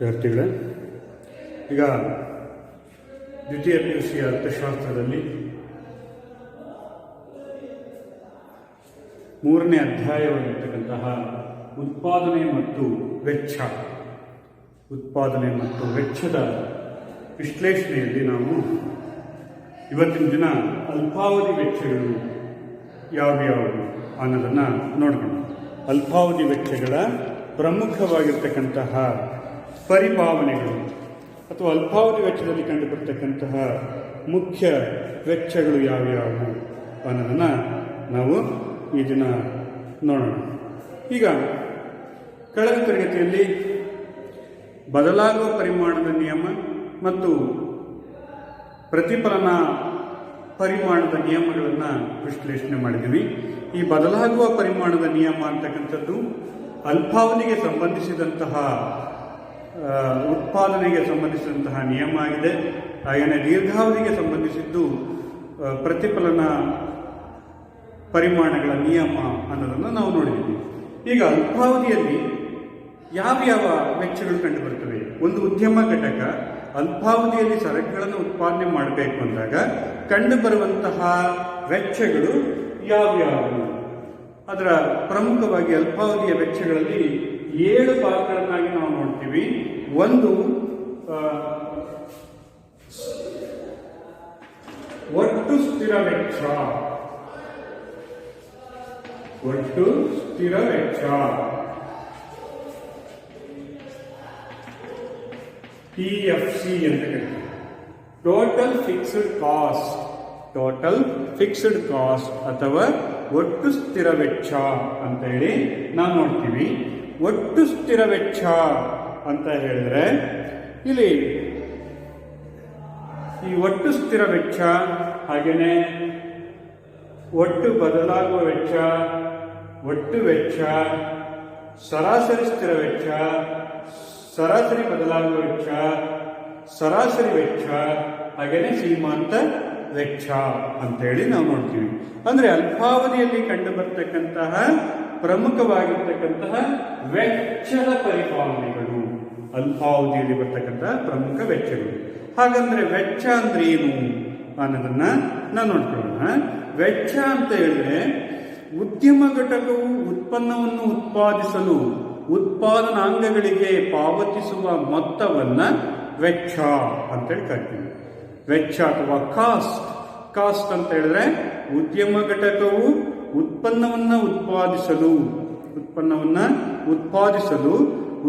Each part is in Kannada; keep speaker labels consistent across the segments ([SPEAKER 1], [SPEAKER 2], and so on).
[SPEAKER 1] ವಿದ್ಯಾರ್ಥಿಗಳೇ, ಈಗ ದ್ವಿತೀಯ PUC ಅರ್ಥಶಾಸ್ತ್ರದಲ್ಲಿ 3ನೇ ಅಧ್ಯಾಯವಾಗಿರ್ತಕ್ಕಂತಹ ಉತ್ಪಾದನೆ ಮತ್ತು ವೆಚ್ಚದ ವಿಶ್ಲೇಷಣೆಯಲ್ಲಿ ನಾವು ಇವತ್ತಿನ ದಿನ ಅಲ್ಪಾವಧಿ ವೆಚ್ಚಗಳು ಯಾವ್ಯಾವು ಅನ್ನೋದನ್ನು ನೋಡೋಣ. ಅಲ್ಪಾವಧಿ ವೆಚ್ಚಗಳ ಪ್ರಮುಖವಾಗಿರ್ತಕ್ಕಂತಹ ಪರಿಭಾವನೆಗಳು ಅಥವಾ ಅಲ್ಪಾವಧಿ ವೆಚ್ಚದಲ್ಲಿ ಕಂಡುಬರ್ತಕ್ಕಂತಹ ಮುಖ್ಯ ವೆಚ್ಚಗಳು ಯಾವ್ಯಾವು ಅನ್ನೋದನ್ನು ನಾವು ಈ ದಿನ ನೋಡೋಣ. ಈಗ ಕಳೆದ ತರಗತಿಯಲ್ಲಿ ಬದಲಾಗುವ ಪರಿಮಾಣದ ನಿಯಮ ಮತ್ತು ಪ್ರತಿಫಲನ ಪರಿಮಾಣದ ನಿಯಮಗಳನ್ನು ವಿಶ್ಲೇಷಣೆ ಮಾಡಿದ್ದೀವಿ. ಈ ಬದಲಾಗುವ ಪರಿಮಾಣದ ನಿಯಮ ಅಂತಕ್ಕಂಥದ್ದು ಅಲ್ಪಾವಧಿಗೆ ಸಂಬಂಧಿಸಿದಂತಹ ಉತ್ಪಾದನೆಗೆ ಸಂಬಂಧಿಸಿದಂತಹ ನಿಯಮ ಆಗಿದೆ. ಹಾಗೆಯೇ ದೀರ್ಘಾವಧಿಗೆ ಸಂಬಂಧಿಸಿದ್ದು ಪ್ರತಿಫಲನ ಪರಿಮಾಣಗಳ ನಿಯಮ ಅನ್ನೋದನ್ನು ನಾವು ನೋಡಿದ್ದೀವಿ. ಈಗ ಅಲ್ಪಾವಧಿಯಲ್ಲಿ ಯಾವ್ಯಾವ ವೆಚ್ಚಗಳು ಕಂಡುಬರ್ತವೆ? ಒಂದು ಉದ್ಯಮ ಘಟಕ ಅಲ್ಪಾವಧಿಯಲ್ಲಿ ಸರಕುಗಳನ್ನು ಉತ್ಪಾದನೆ ಮಾಡಬೇಕು ಅಂದಾಗ ಕಂಡುಬರುವಂತಹ ವೆಚ್ಚಗಳು ಯಾವ್ಯಾವು? ಅದರ ಪ್ರಮುಖವಾಗಿ ಅಲ್ಪಾವಧಿಯ ವೆಚ್ಚಗಳಲ್ಲಿ 7 ಭಾಗಗಳನ್ನಾಗಿ ನಾವು ನೋಡ್ತೀವಿ. ಒಂದು ಒಟ್ಟು ಸ್ಥಿರ ವೆಚ್ಚ. TFC ಅಂತ ಕರೀತೀವಿ. ಟೋಟಲ್ ಫಿಕ್ಸ್ಡ್ ಕಾಸ್ಟ್ ಅಥವಾ ಒಟ್ಟು ಸ್ಥಿರ ವೆಚ್ಚ ಅಂತ ಹೇಳಿ ನಾವು ನೋಡ್ತೀವಿ. ಒಟ್ಟು ಸ್ಥಿರ ವೆಚ್ಚ ಅಂತ ಹೇಳಿದ್ರೆ ಇಲ್ಲಿ ಈ ಒಟ್ಟು ಸ್ಥಿರ ವೆಚ್ಚ, ಹಾಗೇನೆ ಒಟ್ಟು ಬದಲಾಗುವ ವೆಚ್ಚ, ಒಟ್ಟು ವೆಚ್ಚ, ಸರಾಸರಿ ಸ್ಥಿರ ವೆಚ್ಚ, ಸರಾಸರಿ ಬದಲಾಗುವ ವೆಚ್ಚ, ಸರಾಸರಿ ವೆಚ್ಚ, ಹಾಗೇನೆ ಸೀಮಾಂತ ವೆಚ್ಚ ಅಂತೇಳಿ ನಾವು ನೋಡ್ತೀವಿ. ಅಂದ್ರೆ ಅಲ್ಪಾವಧಿಯಲ್ಲಿ ಕಂಡು ಬರ್ತಕ್ಕಂತಹ ಪ್ರಮುಖವಾಗಿರ್ತಕ್ಕಂತಹ ವೆಚ್ಚದ ಪರಿಪಾಲನೆಗಳು, ಅಲ್ಪಾವಧಿಯಲ್ಲಿ ಬರ್ತಕ್ಕಂತಹ ಪ್ರಮುಖ ವೆಚ್ಚಗಳು. ಹಾಗಂದ್ರೆ ವೆಚ್ಚ ಅಂದ್ರೆ ಏನು ಅನ್ನೋದನ್ನ ನಾವು ನೋಡ್ಕೊಳ್ಳೋಣ. ವೆಚ್ಚ ಅಂತ ಹೇಳಿದ್ರೆ ಉದ್ಯಮ ಘಟಕವು ಉತ್ಪನ್ನವನ್ನು ಉತ್ಪಾದಿಸಲು ಉತ್ಪಾದನಾಂಗಗಳಿಗೆ ಪಾವತಿಸುವ ಮೊತ್ತವನ್ನ ವೆಚ್ಚ ಅಂತೇಳಿ ಕರಿತೀವಿ. ವೆಚ್ಚ ಅಥವಾ ಕಾಸ್ಟ್ ಅಂತ ಹೇಳಿದ್ರೆ ಉದ್ಯಮ ಘಟಕವು ಉತ್ಪನ್ನವನ್ನ ಉತ್ಪಾದಿಸಲು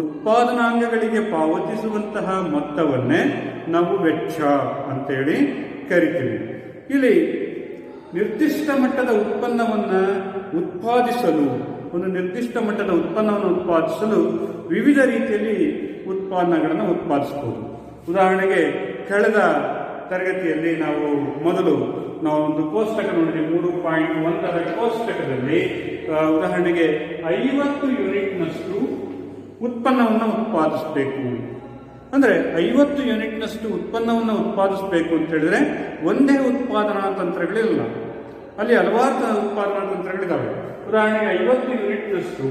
[SPEAKER 1] ಉತ್ಪಾದನಾಂಗಗಳಿಗೆ ಪಾವತಿಸುವಂತಹ ಮೊತ್ತವನ್ನೇ ನಾವು ವೆಚ್ಚ ಅಂತೇಳಿ ಕರಿತೀವಿ. ಇಲ್ಲಿ ನಿರ್ದಿಷ್ಟ ಮಟ್ಟದ ಉತ್ಪನ್ನವನ್ನು ಉತ್ಪಾದಿಸಲು ವಿವಿಧ ರೀತಿಯಲ್ಲಿ ಉತ್ಪನ್ನಗಳನ್ನು ಉತ್ಪಾದಿಸಬಹುದು. ಉದಾಹರಣೆಗೆ ಕಳೆದ ತರಗತಿಯಲ್ಲಿ ನಾವು ಒಂದು ಕೋಷ್ಟಕ ನೋಡಿದ್ವಿ. 3.1ರ ಕೋಷ್ಟಕದಲ್ಲಿ ಉದಾಹರಣೆಗೆ 50 ಯೂನಿಟ್ನಷ್ಟು ಉತ್ಪನ್ನವನ್ನು ಉತ್ಪಾದಿಸಬೇಕು. ಅಂದರೆ 50 ಯೂನಿಟ್ನಷ್ಟು ಉತ್ಪನ್ನವನ್ನು ಉತ್ಪಾದಿಸಬೇಕು ಅಂತ ಹೇಳಿದ್ರೆ ಒಂದೇ ಉತ್ಪಾದನಾ ತಂತ್ರಗಳಿಲ್ಲ, ಅಲ್ಲಿ ಹಲವಾರು ಉತ್ಪಾದನಾ ತಂತ್ರಗಳಿದ್ದಾವೆ. ಉದಾಹರಣೆಗೆ 50 ಯೂನಿಟ್ನಷ್ಟು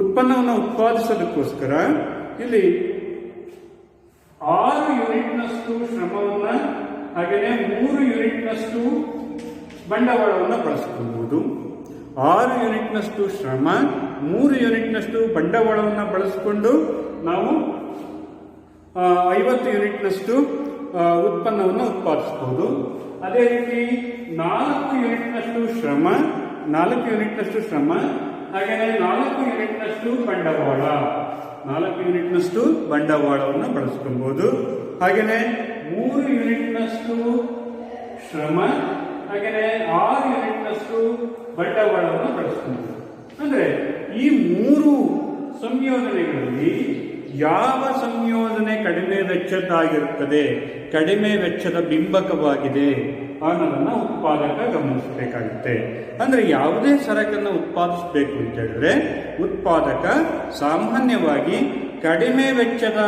[SPEAKER 1] ಉತ್ಪನ್ನವನ್ನು ಉತ್ಪಾದಿಸೋದಕ್ಕೋಸ್ಕರ ಇಲ್ಲಿ 6 ಯೂನಿಟ್ನಷ್ಟು ಶ್ರಮವನ್ನ, ಹಾಗೆಯೇ 3 ಯೂನಿಟ್ನಷ್ಟು ಬಂಡವಾಳವನ್ನು ಬಳಸಿಕೊಳ್ಳಬಹುದು. 6 ಯೂನಿಟ್ನಷ್ಟು ಶ್ರಮ, 3 ಯೂನಿಟ್ನಷ್ಟು ಬಂಡವಾಳವನ್ನು ಬಳಸಿಕೊಂಡು ನಾವು 50 ಯೂನಿಟ್ನಷ್ಟು ಉತ್ಪನ್ನವನ್ನು ಉತ್ಪಾದಿಸಬಹುದು. ಅದೇ ರೀತಿ 4 ಯೂನಿಟ್ನಷ್ಟು ಶ್ರಮ, ಹಾಗೆಯೇ 4 ಯೂನಿಟ್ನಷ್ಟು ಬಂಡವಾಳವನ್ನು ಬಳಸ್ಕೊಬಹುದು. ಹಾಗೆಯೇ 3 ಯೂನಿಟ್ನಷ್ಟು ಶ್ರಮ, ಹಾಗೆಯೇ 6 ಯೂನಿಟ್ನಷ್ಟು ಬಂಡವಾಳವನ್ನು ಬಳಸ್ಕೊಬಹುದು. ಅಂದ್ರೆ ಈ 3 ಸಂಯೋಜನೆಗಳಲ್ಲಿ ಯಾವ ಸಂಯೋಜನೆ ಕಡಿಮೆ ವೆಚ್ಚದ್ದಾಗಿರುತ್ತದೆ, ಕಡಿಮೆ ವೆಚ್ಚದ ಬಿಂಬಕವಾಗಿದೆ ಅನ್ನೋದನ್ನ ಉತ್ಪಾದಕ ಗಮನಿಸಬೇಕಾಗುತ್ತೆ. ಅಂದ್ರೆ ಯಾವುದೇ ಸರಕನ್ನು ಉತ್ಪಾದಿಸಬೇಕು ಅಂತ ಹೇಳಿದ್ರೆ ಉತ್ಪಾದಕ ಸಾಮಾನ್ಯವಾಗಿ ಕಡಿಮೆ ವೆಚ್ಚದ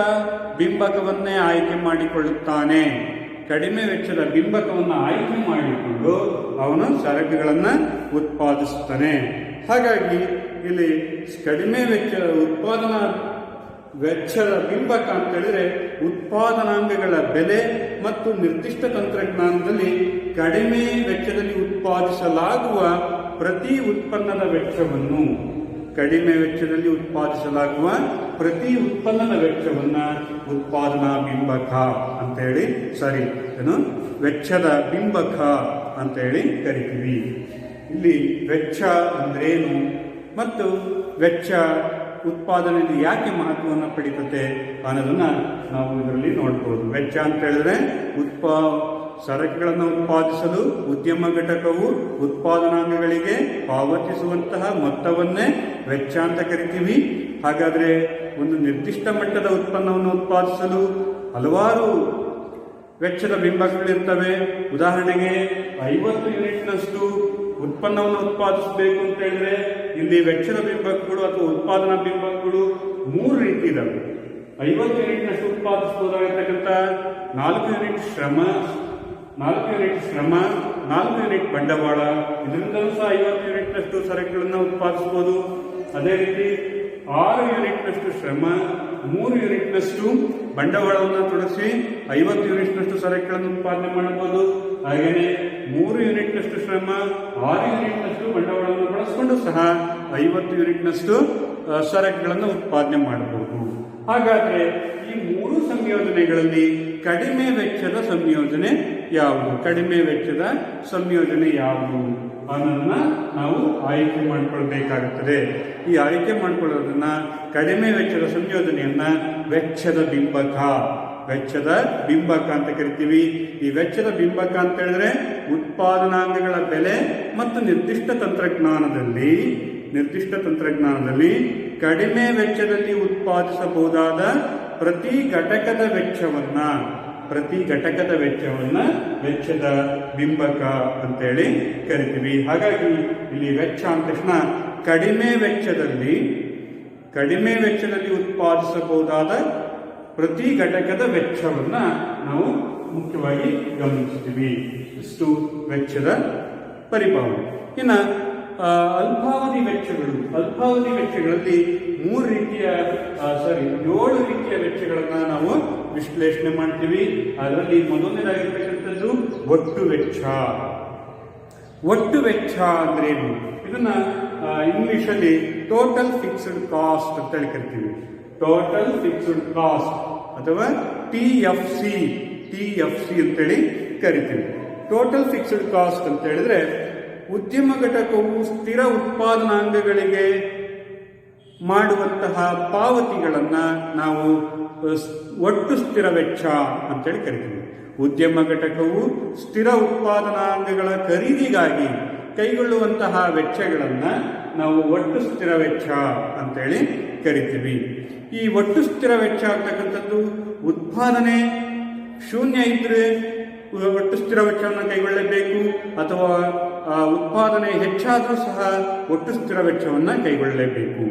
[SPEAKER 1] ಬಿಂಬಕವನ್ನೇ ಆಯ್ಕೆ ಮಾಡಿಕೊಳ್ಳುತ್ತಾನೆ. ಕಡಿಮೆ ವೆಚ್ಚದ ಬಿಂಬಕವನ್ನು ಆಯ್ಕೆ ಮಾಡಿಕೊಂಡು ಅವನು ಸರಕುಗಳನ್ನು ಉತ್ಪಾದಿಸುತ್ತಾನೆ. ಹಾಗಾಗಿ ಇಲ್ಲಿ ಕಡಿಮೆ ವೆಚ್ಚ ವೆಚ್ಚದ ಬಿಂಬಕ ಅಂತ ಹೇಳಿದ್ರೆ ಉತ್ಪಾದನಾಂಗಗಳ ಬೆಲೆ ಮತ್ತು ನಿರ್ದಿಷ್ಟ ತಂತ್ರಜ್ಞಾನದಲ್ಲಿ ಕಡಿಮೆ ವೆಚ್ಚದಲ್ಲಿ ಉತ್ಪಾದಿಸಲಾಗುವ ಪ್ರತಿ ಉತ್ಪನ್ನದ ವೆಚ್ಚವನ್ನು ಕಡಿಮೆ ವೆಚ್ಚದಲ್ಲಿ ಉತ್ಪಾದಿಸಲಾಗುವ ಪ್ರತಿ ಉತ್ಪನ್ನದ ವೆಚ್ಚವನ್ನ ಉತ್ಪಾದನಾ ಬಿಂಬಕ ಅಂತೇಳಿ ವೆಚ್ಚದ ಬಿಂಬಕ ಅಂತೇಳಿ ಕರಿತೀವಿ. ಇಲ್ಲಿ ವೆಚ್ಚ ಅಂದ್ರೇನು ಮತ್ತು ವೆಚ್ಚ ಉತ್ಪಾದನೆಯಲ್ಲಿ ಯಾಕೆ ಮಹತ್ವವನ್ನು ಪಡೀತದೆ ಅನ್ನೋದನ್ನ ನಾವು ಇದರಲ್ಲಿ ನೋಡ್ಬೋದು. ವೆಚ್ಚ ಅಂತ ಹೇಳಿದ್ರೆ ಸರಕುಗಳನ್ನು ಉತ್ಪಾದಿಸಲು ಉದ್ಯಮ ಘಟಕವು ಉತ್ಪಾದನಾಂಗಗಳಿಗೆ ಪಾವತಿಸುವಂತಹ ಮೊತ್ತವನ್ನೇ ವೆಚ್ಚ ಅಂತ ಕರಿತೀವಿ. ಹಾಗಾದ್ರೆ ಒಂದು ನಿರ್ದಿಷ್ಟ ಮಟ್ಟದ ಉತ್ಪನ್ನವನ್ನು ಉತ್ಪಾದಿಸಲು ಹಲವಾರು ವೆಚ್ಚದ ಬಿಂಬಕಗಳಿರ್ತವೆ. ಉದಾಹರಣೆಗೆ 50 ಯೂನಿಟ್ನಷ್ಟು ಉತ್ಪನ್ನವನ್ನು ಉತ್ಪಾದಿಸಬೇಕು ಅಂತ ಹೇಳಿದ್ರೆ ಇಲ್ಲಿ ವೆಚ್ಚದ ಬಿಂಬಕಗಳು ಅಥವಾ ಉತ್ಪಾದನಾ ಬಿಂಬಕಗಳು 3 ರೀತಿ ಇದಾವೆ. 50 ಯೂನಿಟ್ನಷ್ಟು ಉತ್ಪಾದಿಸಬಹುದಾಗಿರ್ತಕ್ಕಂಥ 4 ಯೂನಿಟ್ ಶ್ರಮ, 4 ಯೂನಿಟ್ ಬಂಡವಾಳ, ಇದರಿಂದಲೂ ಸಹ 50 ಯೂನಿಟ್ನಷ್ಟು ಸರಕುಗಳನ್ನು ಉತ್ಪಾದಿಸಬಹುದು. ಅದೇ ರೀತಿ 6 ಯೂನಿಟ್ನಷ್ಟು ಶ್ರಮ, 3 ಯೂನಿಟ್ನಷ್ಟು ಬಂಡವಾಳವನ್ನು ತೊಡಗಿಸಿ 50 ಯೂನಿಟ್ನಷ್ಟು ಸರಕುಗಳನ್ನು ಉತ್ಪಾದನೆ ಮಾಡಬಹುದು. ಹಾಗೆಯೇ 3 ಯೂನಿಟ್ನಷ್ಟು ಶ್ರಮ, 6 ಯೂನಿಟ್ನಷ್ಟು ಬಂಡವಾಳವನ್ನು ಬಳಸಿಕೊಂಡು ಸಹ 50 ಯೂನಿಟ್ನಷ್ಟು ಸರಕುಗಳನ್ನು ಉತ್ಪಾದನೆ ಮಾಡಬಹುದು. ಹಾಗಾದ್ರೆ ಈ 3 ಸಂಯೋಜನೆಗಳಲ್ಲಿ ಕಡಿಮೆ ವೆಚ್ಚದ ಸಂಯೋಜನೆ ಯಾವುದು, ಕಡಿಮೆ ವೆಚ್ಚದ ಸಂಯೋಜನೆ ಯಾವುದು ಅನ್ನೋದನ್ನ ನಾವು ಆಯ್ಕೆ ಮಾಡಿಕೊಳ್ಬೇಕಾಗುತ್ತದೆ. ಈ ಆಯ್ಕೆ ಮಾಡಿಕೊಳ್ಳೋದನ್ನ ಕಡಿಮೆ ವೆಚ್ಚದ ಸಂಯೋಜನೆಯನ್ನ ವೆಚ್ಚದ ಬಿಂಬಕ ಅಂತ ಕರಿತೀವಿ. ಈ ವೆಚ್ಚದ ಬಿಂಬಕ ಅಂತ ಹೇಳಿದ್ರೆ ಉತ್ಪಾದನಾಂಗಗಳ ಬೆಲೆ ಮತ್ತು ನಿರ್ದಿಷ್ಟ ತಂತ್ರಜ್ಞಾನದಲ್ಲಿ ಕಡಿಮೆ ವೆಚ್ಚದಲ್ಲಿ ಉತ್ಪಾದಿಸಬಹುದಾದ ಪ್ರತಿ ಘಟಕದ ವೆಚ್ಚವನ್ನ ವೆಚ್ಚದ ಬಿಂಬಕ ಅಂತೇಳಿ ಕರಿತೀವಿ. ಹಾಗಾಗಿ ಇಲ್ಲಿ ವೆಚ್ಚ ಅಂದ ತಕ್ಷಣ ಕಡಿಮೆ ವೆಚ್ಚದಲ್ಲಿ ಉತ್ಪಾದಿಸಬಹುದಾದ ಪ್ರತಿ ಘಟಕದ ವೆಚ್ಚವನ್ನ ನಾವು ಮುಖ್ಯವಾಗಿ ಗಮನಿಸ್ತೀವಿ. ಇಷ್ಟು ವೆಚ್ಚದ ಪರಿಭಾವನೆ. ಇನ್ನು ಅಲ್ಪಾವಧಿ ವೆಚ್ಚಗಳಲ್ಲಿ 7 ರೀತಿಯ ವೆಚ್ಚಗಳನ್ನ ನಾವು ವಿಶ್ಲೇಷಣೆ ಮಾಡ್ತೀವಿ. ಅದರಲ್ಲಿ ಮೊದಲನೇದಾಗಿರ್ತಕ್ಕಂಥದ್ದು ಒಟ್ಟು ವೆಚ್ಚ ಅಂದ್ರೇನು? ಇದನ್ನ ಇಂಗ್ಲಿಷಲ್ಲಿ ಟೋಟಲ್ ಫಿಕ್ಸ್ಡ್ ಕಾಸ್ಟ್ ಅಂತ ಹೇಳಿ ಕರಿತೀವಿ. ಟೋಟಲ್ ಫಿಕ್ಸ್ಡ್ ಕಾಸ್ಟ್ ಅಥವಾ TFC ಅಂತೇಳಿ ಕರಿತೀವಿ. ಟೋಟಲ್ ಫಿಕ್ಸ್ಡ್ ಕಾಸ್ಟ್ ಅಂತ ಹೇಳಿದ್ರೆ ಉದ್ಯಮ ಘಟಕವು ಸ್ಥಿರ ಉತ್ಪಾದನಾಂಗಗಳಿಗೆ ಮಾಡುವಂತಹ ಪಾವತಿಗಳನ್ನ ನಾವು ಒಟ್ಟು ಸ್ಥಿರ ವೆಚ್ಚ ಅಂತೇಳಿ ಕರಿತೀವಿ. ಉದ್ಯಮ ಘಟಕವು ಸ್ಥಿರ ಉತ್ಪಾದನಾಂಗಗಳ ಖರೀದಿಗಾಗಿ ಕೈಗೊಳ್ಳುವಂತಹ ವೆಚ್ಚಗಳನ್ನ ನಾವು ಒಟ್ಟು ಸ್ಥಿರ ವೆಚ್ಚ ಅಂತೇಳಿ ಕರಿತೀವಿ. ಈ ಒಟ್ಟು ಸ್ಥಿರ ವೆಚ್ಚ ಅಂತಕ್ಕಂಥದ್ದು ಉತ್ಪಾದನೆ ಶೂನ್ಯ ಇದ್ರೆ ಒಟ್ಟು ಸ್ಥಿರ ವೆಚ್ಚವನ್ನು ಕೈಗೊಳ್ಳಬೇಕು, ಅಥವಾ ಉತ್ಪಾದನೆ ಹೆಚ್ಚಾದರೂ ಸಹ ಒಟ್ಟು ಸ್ಥಿರ ವೆಚ್ಚವನ್ನು ಕೈಗೊಳ್ಳಲೇಬೇಕು.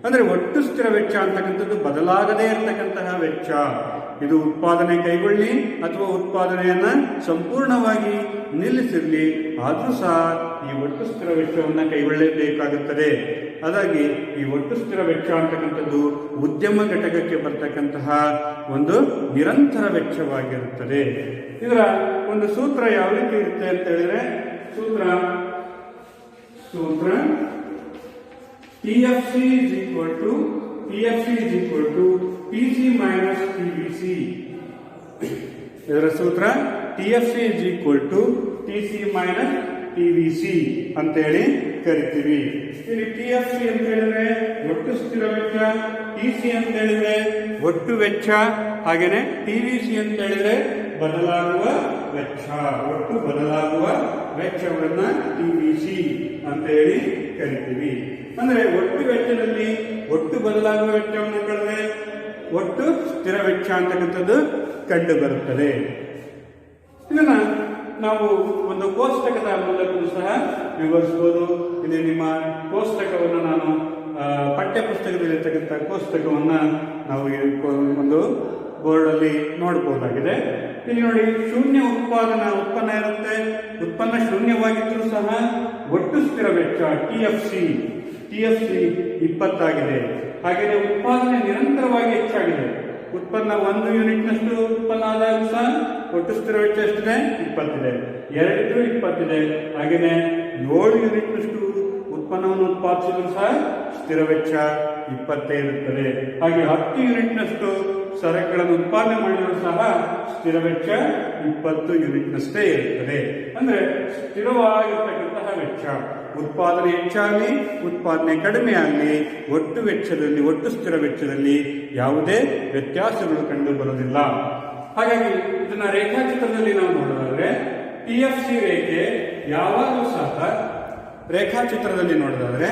[SPEAKER 1] ಅಂದರೆ ಒಟ್ಟು ಸ್ಥಿರ ವೆಚ್ಚ ಅಂತಕ್ಕಂಥದ್ದು ಬದಲಾಗದೇ ಇರತಕ್ಕಂತಹ ವೆಚ್ಚ. ಇದು ಉತ್ಪಾದನೆ ಕೈಗೊಳ್ಳಿ ಅಥವಾ ಉತ್ಪಾದನೆಯನ್ನ ಸಂಪೂರ್ಣವಾಗಿ ನಿಲ್ಲಿಸಿರಲಿ, ಆದರೂ ಸಹ ಈ ಒಟ್ಟು ಸ್ಥಿರ ವೆಚ್ಚವನ್ನು ಕೈಗೊಳ್ಳಲೇಬೇಕಾಗುತ್ತದೆ. ಹಾಗಾಗಿ ಈ ಒಟ್ಟು ಸ್ಥಿರ ವೆಚ್ಚ ಅಂತಕ್ಕಂಥದ್ದು ಉದ್ಯಮ ಘಟಕಕ್ಕೆ ಬರ್ತಕ್ಕಂತಹ ಒಂದು ನಿರಂತರ ವೆಚ್ಚವಾಗಿರುತ್ತದೆ. ಇದರ ಒಂದು ಸೂತ್ರ ಯಾವ ರೀತಿ ಇರುತ್ತೆ ಅಂತ ಹೇಳಿದ್ರೆ, ಸೂತ್ರ TFC is equal to TC minus TVC. ಇದರ ಸೂತ್ರ TFC is equal to TC minus TVC ಅಂತೇಳಿ ಕರಿತೀವಿ. ಇಲ್ಲಿ TFC ಅಂತ ಹೇಳಿದ್ರೆ ಒಟ್ಟು ಸ್ಥಿರ ವೆಚ್ಚ, TC ಅಂತ ಹೇಳಿದ್ರೆ ಒಟ್ಟು ವೆಚ್ಚ, ಹಾಗೇನೆ TVC ಅಂತ ಹೇಳಿದ್ರೆ ಬದಲಾಗುವ ವೆಚ್ಚ. ಒಟ್ಟು ಬದಲಾಗುವ ವೆಚ್ಚವನ್ನ TVC ಅಂತ ಹೇಳಿ ಕರಿತೀವಿ. ಅಂದ್ರೆ ಒಟ್ಟು ವೆಚ್ಚದಲ್ಲಿ ಒಟ್ಟು ಬದಲಾಗುವ ವೆಚ್ಚವನ್ನು ಕಳೆದ್ರೆ ಒಟ್ಟು ಸ್ಥಿರ ವೆಚ್ಚ ಅಂತಕ್ಕಂಥದ್ದು ಕಂಡು ಬರುತ್ತದೆ. ಇದನ್ನ ನಾವು ಒಂದು ಕೋಷ್ಟಕದ ಮೂಲಕವೂ ಸಹ ವಿವರಿಸಬಹುದು. ಇಲ್ಲಿ ನಿಮ್ಮ ಕೋಷ್ಟಕವನ್ನು ನಾನು ಪಠ್ಯ ಪುಸ್ತಕದಲ್ಲಿರ್ತಕ್ಕಂಥ ಕೋಷ್ಟಕವನ್ನ ನಾವು ಒಂದು ಬೋರ್ಡಲ್ಲಿ ನೋಡಬಹುದಾಗಿದೆ. ಇಲ್ಲಿ ನೋಡಿ, ಶೂನ್ಯ ಉತ್ಪನ್ನ ಇರುತ್ತೆ. ಉತ್ಪನ್ನ ಶೂನ್ಯವಾಗಿದ್ದರೂ ಸಹ ಒಟ್ಟು ಸ್ಥಿರ ವೆಚ್ಚ TFC 20 ಆಗಿದೆ. ಹಾಗೆಯೇ ಉತ್ಪಾದನೆ ನಿರಂತರವಾಗಿ ಹೆಚ್ಚಾಗಿದೆ. ಉತ್ಪನ್ನ 1 ಯೂನಿಟ್ನಷ್ಟು ಉತ್ಪನ್ನ ಆದಾಗ ಸಹ ಒಟ್ಟು ಸ್ಥಿರ ವೆಚ್ಚ ಎಷ್ಟಿದೆ? 20 ಇದೆ. 2 20 ಇದೆ. ಹಾಗೆಯೇ 7 ಯೂನಿಟ್ನಷ್ಟು ಉತ್ಪನ್ನವನ್ನು ಉತ್ಪಾದಿಸಿದ್ರು ಸಹ ಸ್ಥಿರ ವೆಚ್ಚ 20 ಇರುತ್ತದೆ. ಹಾಗೆ 10 ಯೂನಿಟ್ನಷ್ಟು ಸರಕುಗಳನ್ನು ಉತ್ಪಾದನೆ ಮಾಡಿದರೂ ಸಹ ಸ್ಥಿರ ವೆಚ್ಚ 20 ಯೂನಿಟ್ನಷ್ಟೇ ಇರುತ್ತದೆ. ಅಂದ್ರೆ ಸ್ಥಿರವಾಗಿರ್ತಕ್ಕಂತಹ ವೆಚ್ಚ. ಉತ್ಪಾದನೆ ಹೆಚ್ಚಾಗಲಿ ಉತ್ಪಾದನೆ ಕಡಿಮೆ ಆಗಲಿ ಒಟ್ಟು ವೆಚ್ಚದಲ್ಲಿ, ಒಟ್ಟು ಸ್ಥಿರ ವೆಚ್ಚದಲ್ಲಿ ಯಾವುದೇ ವ್ಯತ್ಯಾಸಗಳು ಕಂಡು ಬರುವುದಿಲ್ಲ. ಹಾಗಾಗಿ ಇದನ್ನ ರೇಖಾಚಿತ್ರದಲ್ಲಿ ನಾವು ನೋಡೋದಾದ್ರೆ TFC ರೇಖೆ ಯಾವಾಗಲೂ ಸಹ ರೇಖಾಚಿತ್ರದಲ್ಲಿ ನೋಡೋದಾದ್ರೆ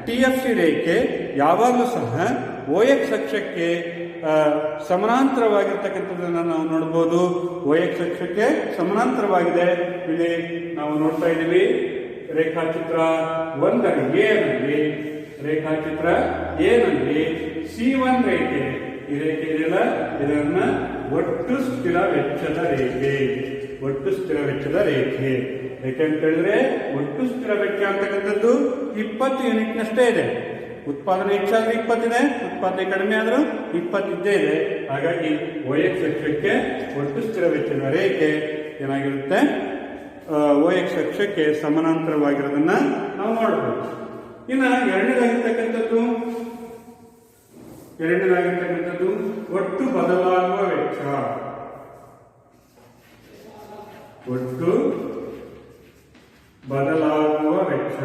[SPEAKER 1] TFC ರೇಖೆ ಯಾವಾಗಲೂ ಸಹ OX ಅಕ್ಷಕ್ಕೆ ಸಮಾನಾಂತರವಾಗಿರ್ತಕ್ಕಂಥದ್ದನ್ನು ನಾವು ನೋಡಬಹುದು. OX ಅಕ್ಷಕ್ಕೆ ಸಮಾನಾಂತರವಾಗಿದೆ. ಇಲ್ಲಿ ನಾವು ನೋಡ್ತಾ ಇದ್ದೀವಿ ರೇಖಾಚಿತ್ರ 1 ರೇಖಾಚಿತ್ರ A ನಲ್ಲಿ C1 ರೇಖೆ, ಈ ರೇಖೆ ಇದೆಯಲ್ಲ, ಇದನ್ನ ಒಟ್ಟು ಸ್ಥಿರ ವೆಚ್ಚದ ರೇಖೆ, ಒಟ್ಟು ಸ್ಥಿರ ವೆಚ್ಚದ ರೇಖೆ. ಯಾಕೆಂತ ಹೇಳಿದ್ರೆ ಒಟ್ಟು ಸ್ಥಿರ ವೆಚ್ಚ ಅಂತಕ್ಕಂಥದ್ದು 20 ಯೂನಿಟ್ನಷ್ಟೇ ಇದೆ. ಉತ್ಪಾದನೆ ಹೆಚ್ಚಾದ್ರೆ 20 ಇದೆ, ಉತ್ಪಾದನೆ ಕಡಿಮೆ ಆದ್ರೂ 20 ಇದ್ದೇ ಇದೆ. ಹಾಗಾಗಿ OX ಅಕ್ಷಕ್ಕೆ ಒಟ್ಟು ಸ್ಥಿರ ವೆಚ್ಚದ ರೇಖೆ ಏನಾಗಿರುತ್ತೆ? OX ಅಕ್ಷಕ್ಕೆ ಸಮಾನಾಂತರವಾಗಿರೋದನ್ನ ನಾವು ನೋಡಬಹುದು. ಇನ್ನು ಎರಡನೇದಾಗಿರ್ತಕ್ಕಂಥದ್ದು ಒಟ್ಟು ಬದಲಾಗುವ ವೆಚ್ಚ. ಒಟ್ಟು ಬದಲಾಗುವ ವೆಚ್ಚ.